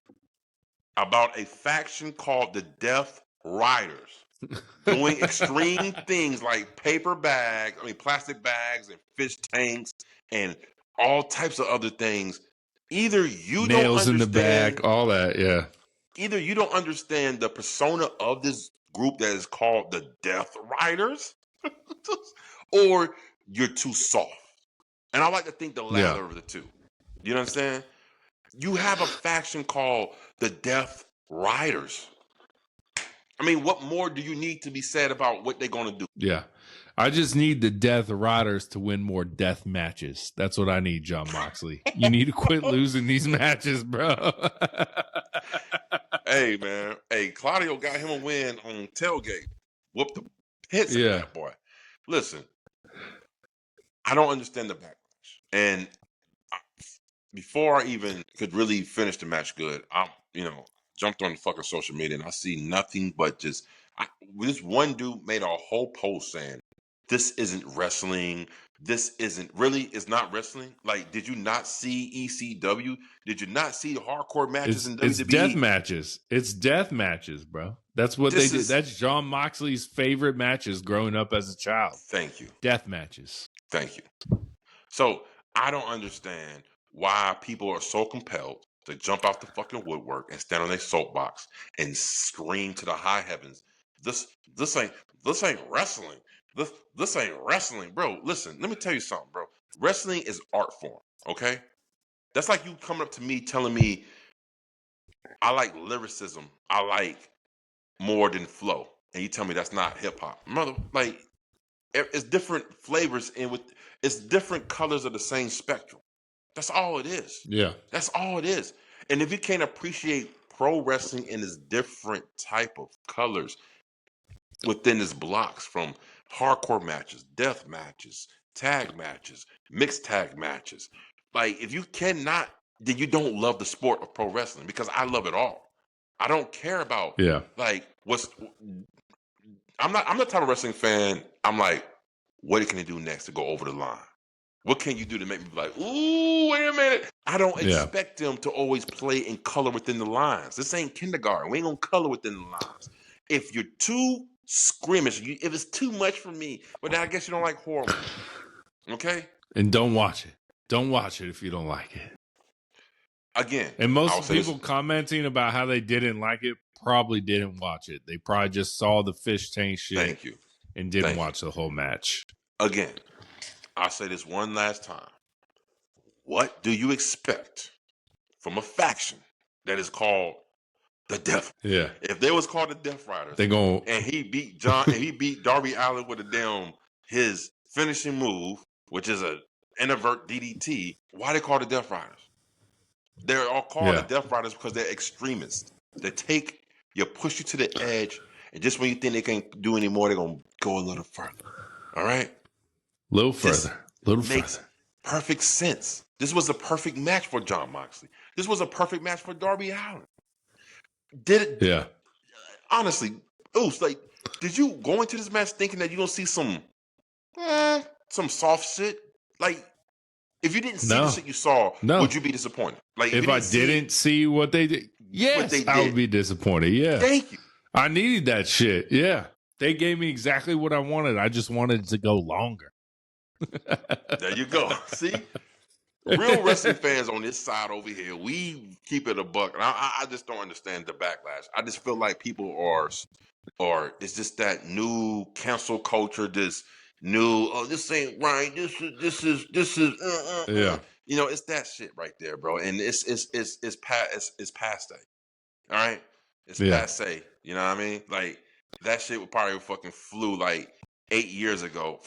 Speaker 1: about a faction called the Death Riders doing extreme things like plastic bags and fish tanks and all types of other things. Either you
Speaker 2: nails
Speaker 1: don't understand,
Speaker 2: in the back, all that, yeah.
Speaker 1: Either you don't understand the persona of this group that is called the Death Riders, or you're too soft. And I like to think the latter of the two. You know what I'm saying? You have a faction called the Death Riders. I mean, what more do you need to be said about what they're going to do?
Speaker 2: Yeah. I just need the Death Riders to win more death matches. That's what I need, John Moxley. You need to quit losing these matches, bro.
Speaker 1: Hey, man. Hey, Claudio got him a win on Tailgate. Whooped the hits at that boy. Listen, I don't understand the backlash. And before I even could really finish the match good, I jumped on the fucking social media and I see nothing but this one dude made a whole post saying, this isn't wrestling. This it's not wrestling. Like, did you not see ECW? Did you not see the hardcore matches in WWE?
Speaker 2: It's death matches. It's death matches, bro. That's what they did. That's John Moxley's favorite matches growing up as a child.
Speaker 1: Thank you.
Speaker 2: Death matches.
Speaker 1: Thank you. So I don't understand why people are so compelled to jump off the fucking woodwork and stand on their soapbox and scream to the high heavens. This ain't wrestling. This ain't wrestling, bro. Listen, let me tell you something, bro. Wrestling is art form, okay? That's like you coming up to me telling me I like lyricism. I like more than flow, and you tell me that's not hip hop, mother. Like, it's different flavors it's different colors of the same spectrum. That's all it is.
Speaker 2: Yeah,
Speaker 1: that's all it is. And if you can't appreciate pro wrestling in its different type of colors within its blocks, from hardcore matches, death matches, tag matches, mixed tag matches, like, if you cannot, then you don't love the sport of pro wrestling, because I love it all. I don't care about like I'm the type of wrestling fan. I'm like, what can they do next to go over the line? What can you do to make me be like, ooh, wait a minute? I don't expect them to always play in color within the lines. This ain't kindergarten. We ain't gonna color within the lines. If you're too scrimmage, if it's too much for me, but I guess you don't like horror movies. Okay?
Speaker 2: And don't watch it. Don't watch it if you don't like it.
Speaker 1: Again.
Speaker 2: And most people commenting about how they didn't like it probably didn't watch it. They probably just saw the fish tank shit.
Speaker 1: Thank you.
Speaker 2: And didn't watch the whole match.
Speaker 1: Again, I'll say this one last time. What do you expect from a faction that is called the Death?
Speaker 2: Yeah.
Speaker 1: If they was called the Death Riders, and he beat Darby Allin with his finishing move, which is a invert DDT, why they call the Death Riders? They're all called the Death Riders because they're extremists. They push you to the edge, and just when you think they can't do any more, they're gonna go a little further. All right?
Speaker 2: A little further.
Speaker 1: Makes perfect sense. This was a perfect match for John Moxley. This was a perfect match for Darby Allin. Did it?
Speaker 2: Yeah.
Speaker 1: Honestly, did you go into this match thinking that you're gonna see some soft shit? Like, if you didn't see the shit you saw, would you be disappointed? Like,
Speaker 2: if I didn't see what they did, I would be disappointed. Yeah.
Speaker 1: Thank you.
Speaker 2: I needed that shit. Yeah. They gave me exactly what I wanted. I just wanted it to go longer.
Speaker 1: There you go. See? Real wrestling fans on this side over here, we keep it a buck. And I just don't understand the backlash. I just feel like people are it's just that new cancel culture, this new, oh, this ain't right. This is.
Speaker 2: Yeah.
Speaker 1: You know, it's that shit right there, bro. And it's past that. All right, it's
Speaker 2: Yeah.
Speaker 1: passe. You know what I mean? Like that shit would probably fucking flew like 4 years ago.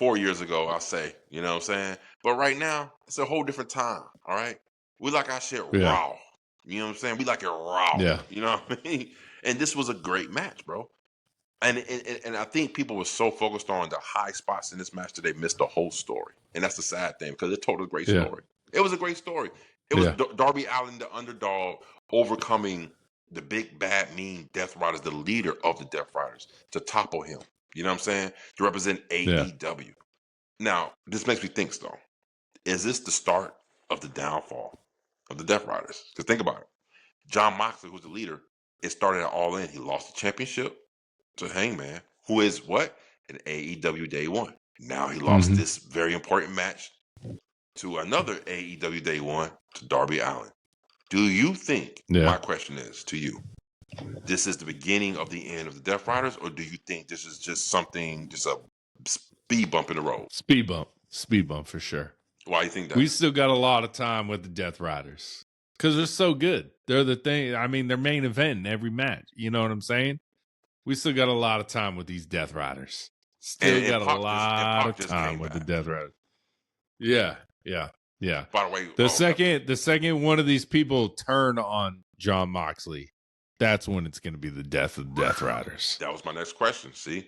Speaker 1: I'll say. You know what I'm saying? But right now, it's a whole different time. All right, we like our shit
Speaker 2: Yeah.
Speaker 1: raw. You know what I'm saying? We like it raw.
Speaker 2: Yeah.
Speaker 1: You know what I mean? And this was a great match, bro. And I think people were so focused on the high spots in this match that they missed the whole story. And that's the sad thing because it told a great story. It was a great story. It was Darby Allin, the underdog, overcoming the big, bad, mean Death Riders, the leader of the Death Riders, to topple him. You know what I'm saying? To represent AEW. Now, this makes me think, though. Is this the start of the downfall of the Death Riders? Because think about it. John Moxley, who's the leader, it started at All In. He lost the championship to Hangman, who is what? An AEW Day One. Now he lost this very important match to another AEW Day One, to Darby Allin. Do you think, my question is to you, this is the beginning of the end of the Death Riders, or do you think this is just something, just a speed bump in the road?
Speaker 2: Speed bump for sure.
Speaker 1: Why do you think that?
Speaker 2: We still got a lot of time with the Death Riders because they're so good. They're the thing. I mean, they're main event in every match. You know what I'm saying? We still got a lot of time with these Death Riders. Still got a lot of time with the Death Riders. Yeah.
Speaker 1: By the way,
Speaker 2: the second one of these people turn on John Moxley, that's when it's going to be the death of the Death Riders.
Speaker 1: That was my next question. See,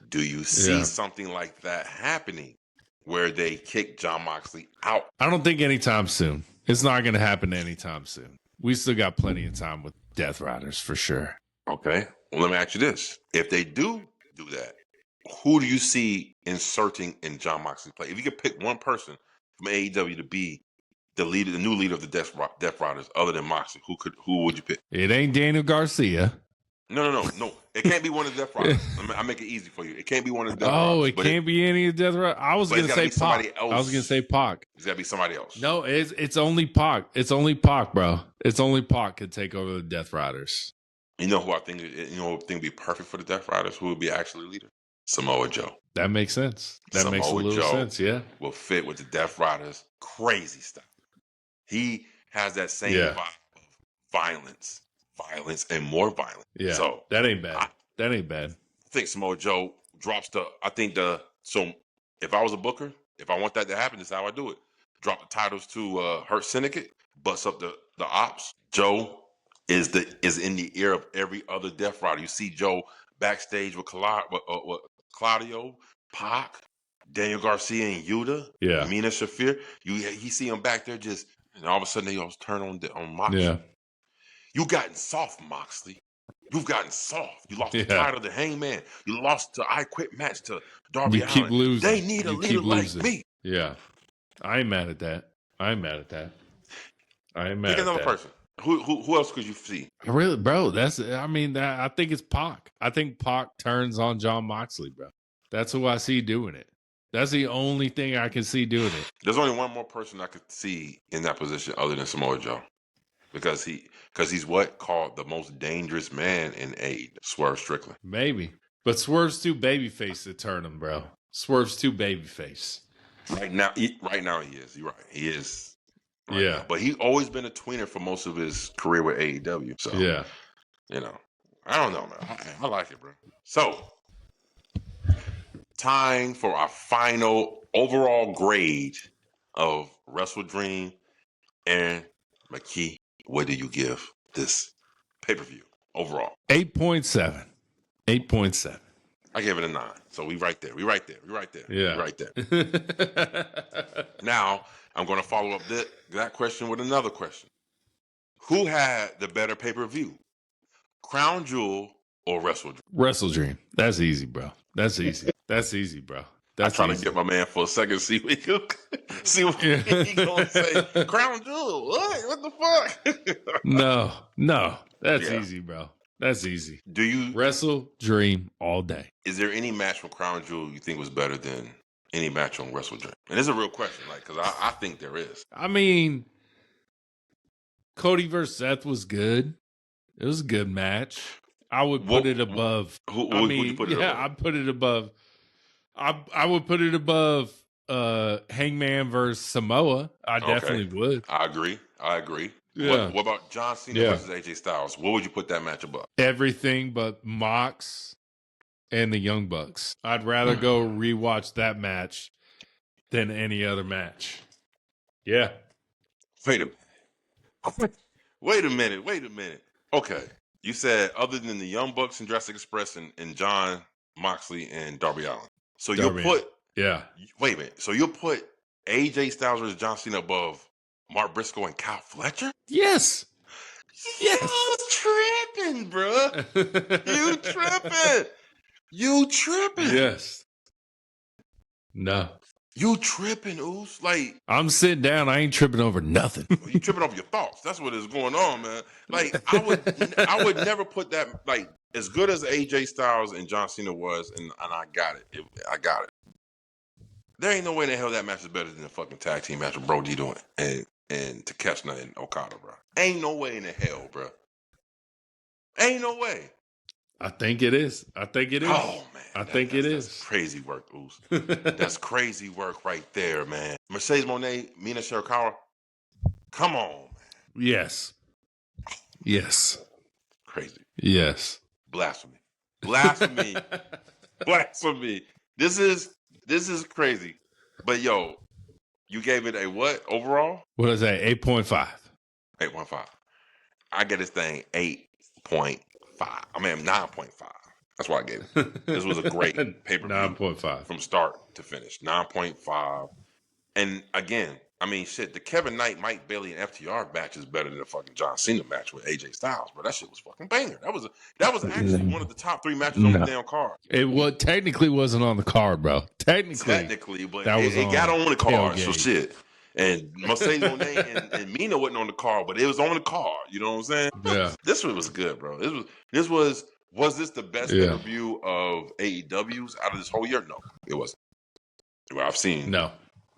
Speaker 1: do you see something like that happening where they kick John Moxley out?
Speaker 2: I don't think anytime soon. It's not going to happen anytime soon. We still got plenty of time with Death Riders for sure.
Speaker 1: Okay. Well, let me ask you this. If they do that, who do you see inserting in John Moxley's play? If you could pick one person from AEW to be the leader, the new leader of the Death Riders, other than Moxley, who would you pick?
Speaker 2: It ain't Daniel Garcia.
Speaker 1: No. It can't be one of the Death Riders. I make it easy for you. It can't be one of the Death Riders.
Speaker 2: Oh, it can't be any of the Death Riders. I was going to say Pac.
Speaker 1: It's got to be somebody else.
Speaker 2: No, it's only Pac. It's only Pac, bro. It's only Pac could take over the Death Riders.
Speaker 1: You know who I think? You know, would be perfect for the Death Riders. Who would be actually leader? Samoa Joe.
Speaker 2: That makes sense. That makes a little sense. Yeah,
Speaker 1: will fit with the Death Riders. Crazy stuff. He has that same vibe of violence, and more violence.
Speaker 2: Yeah, so that ain't bad. That ain't bad.
Speaker 1: I think Samoa Joe drops so if I was a booker, if I want that to happen, this is how I do it. Drop the titles to Hurt Syndicate, bust up the Ops. Joe is in the ear of every other Death Rider. You see Joe backstage with Claudio, Pac, Daniel Garcia, and Yuta, Mina Shafir. He see him back there just, and all of a sudden they all turn on Moxley. Yeah. You gotten soft, Moxley. You've gotten soft. You lost the title to Hangman. You lost to I Quit match to Darby Allin.
Speaker 2: Keep losing.
Speaker 1: They need a leader like me.
Speaker 2: Yeah. I ain't mad at that.
Speaker 1: Pick another person. Who else could you see?
Speaker 2: Really, bro? I think it's Pac. I think Pac turns on John Moxley, bro. That's who I see doing it. That's the only thing I can see doing it.
Speaker 1: There's only one more person I could see in that position other than Samoa Joe. Because he's what called the most dangerous man in AEW, Swerve Strickland.
Speaker 2: Maybe. But Swerve's too babyface to turn him, bro. Swerve's too babyface.
Speaker 1: Right now he is. You're right. He is. Right now. But he's always been a tweener for most of his career with AEW. So, you know, I don't know, man. I like it, bro. So, time for our final overall grade of Wrestle Dream. And McKee, what do you give this pay-per-view overall?
Speaker 2: 8.7. 8.7.
Speaker 1: I gave it a 9. So we right there.
Speaker 2: Yeah.
Speaker 1: We right there. Now, I'm going to follow up that question with another question. Who had the better pay-per-view? Crown Jewel or Wrestle Dream?
Speaker 2: Wrestle Dream. That's easy, bro. That's easy, bro.
Speaker 1: I'm trying to get my man for a second, see what he going to say. Crown Jewel, what the fuck?
Speaker 2: No. That's easy, bro. That's easy.
Speaker 1: Do you
Speaker 2: Wrestle Dream all day?
Speaker 1: Is there any match from Crown Jewel you think was better than any match on Wrestle Dream? And it's a real question, like, because I think there is.
Speaker 2: I mean, Cody versus Seth was good. It was a good match. I would put it above.
Speaker 1: Who'd you put it above?
Speaker 2: I'd put it above. I would put it above Hangman versus Samoa. I definitely would.
Speaker 1: I agree.
Speaker 2: Yeah.
Speaker 1: What about John Cena versus AJ Styles? What would you put that match above?
Speaker 2: Everything but Mox and the Young Bucks. I'd rather go rewatch that match than any other match. Yeah.
Speaker 1: Wait a minute. Okay. You said other than the Young Bucks and Jurassic Express and John Moxley and Darby Allin. So you'll put wait a minute. So you'll put AJ Styles versus John Cena above Mark Briscoe and Kyle Fletcher?
Speaker 2: Yes.
Speaker 1: You tripping, bro. You tripping.
Speaker 2: Yes. No.
Speaker 1: You tripping, Oos. Like,
Speaker 2: I'm sitting down. I ain't tripping over nothing.
Speaker 1: You tripping over your thoughts. That's what is going on, man. Like, I would never put that, like, as good as AJ Styles and John Cena was, and I got it. I got it. There ain't no way in the hell that match is better than the fucking tag team match with Brody doing and Takeshita and Okada, bro. Ain't no way in the hell, bro. Ain't no way.
Speaker 2: I think it is. Oh,
Speaker 1: man.
Speaker 2: I think it is.
Speaker 1: That's crazy work, Oos. That's crazy work right there, man. Mercedes Monet, Mina Shirakawa. Come on, man.
Speaker 2: Yes.
Speaker 1: Crazy.
Speaker 2: Yes.
Speaker 1: Blasphemy. This is crazy. But yo, you gave it a what overall?
Speaker 2: What is that? 8.5.
Speaker 1: 8.5. I get this thing 8.5. I mean 9.5. That's what I gave it. This was a great pay-per-view.
Speaker 2: 9.5.
Speaker 1: From start to finish. 9.5. And again, I mean, shit, the Kevin Knight, Mike Bailey, and FTR match is better than the fucking John Cena match with AJ Styles, bro. That shit was fucking banger. That was actually one of the top 3 matches on the damn card.
Speaker 2: It technically wasn't on the card, bro. Technically,
Speaker 1: but it got on the card, so shit. And Mercedes Monet and Mina wasn't on the card, but it was on the card. You know what I'm saying?
Speaker 2: Yeah.
Speaker 1: This one was good, bro. Was this the best pay-per-view of AEW's out of this whole year? No, it wasn't. Well, I've seen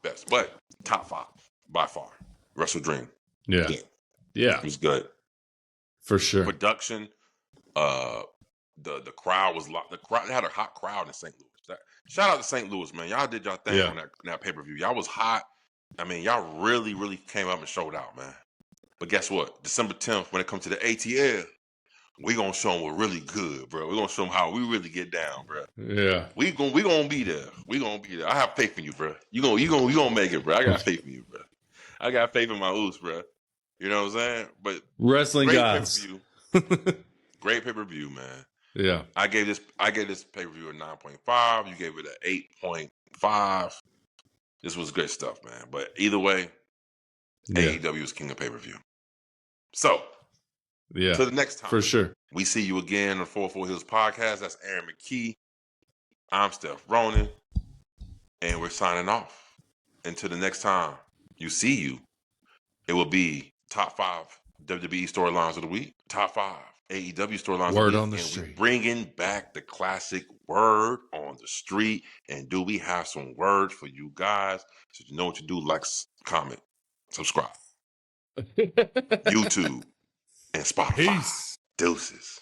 Speaker 1: best, but top 5 by far. Wrestle Dream.
Speaker 2: Yeah.
Speaker 1: It was good
Speaker 2: for sure.
Speaker 1: Production. The crowd was the crowd had a hot crowd in St. Louis. Shout out to St. Louis, man. Y'all did y'all thing on that pay-per-view. Y'all was hot. I mean, y'all really, really came up and showed out, man. But guess what? December 10th, when it comes to the ATL, we gonna show them we're really good, bro. We gonna show them how we really get down, bro.
Speaker 2: Yeah,
Speaker 1: we gonna be there. We gonna be there. I have faith in you, bro. You gonna make it, bro. I got faith in you, bro. I got faith in my Oos, bro. You know what I'm saying? But
Speaker 2: wrestling gods.
Speaker 1: Great pay-per-view, man.
Speaker 2: Yeah,
Speaker 1: I gave this pay-per-view a 9.5. You gave it an 8.5. This was good stuff, man. But either way, AEW is king of pay-per-view. So, to the next time.
Speaker 2: For sure.
Speaker 1: We see you again on the 44 Heelz podcast. That's Aaron McKee. I'm Steph Ronin. And we're signing off. Until the next time it will be top 5 WWE storylines of the week, top 5 AEW storylines of the week.
Speaker 2: Word on the street.
Speaker 1: Bringing back the classic word on the street. And do we have some words for you guys? So you know what to do, like, comment, subscribe. YouTube and Spotify.
Speaker 2: Peace.
Speaker 1: Deuces.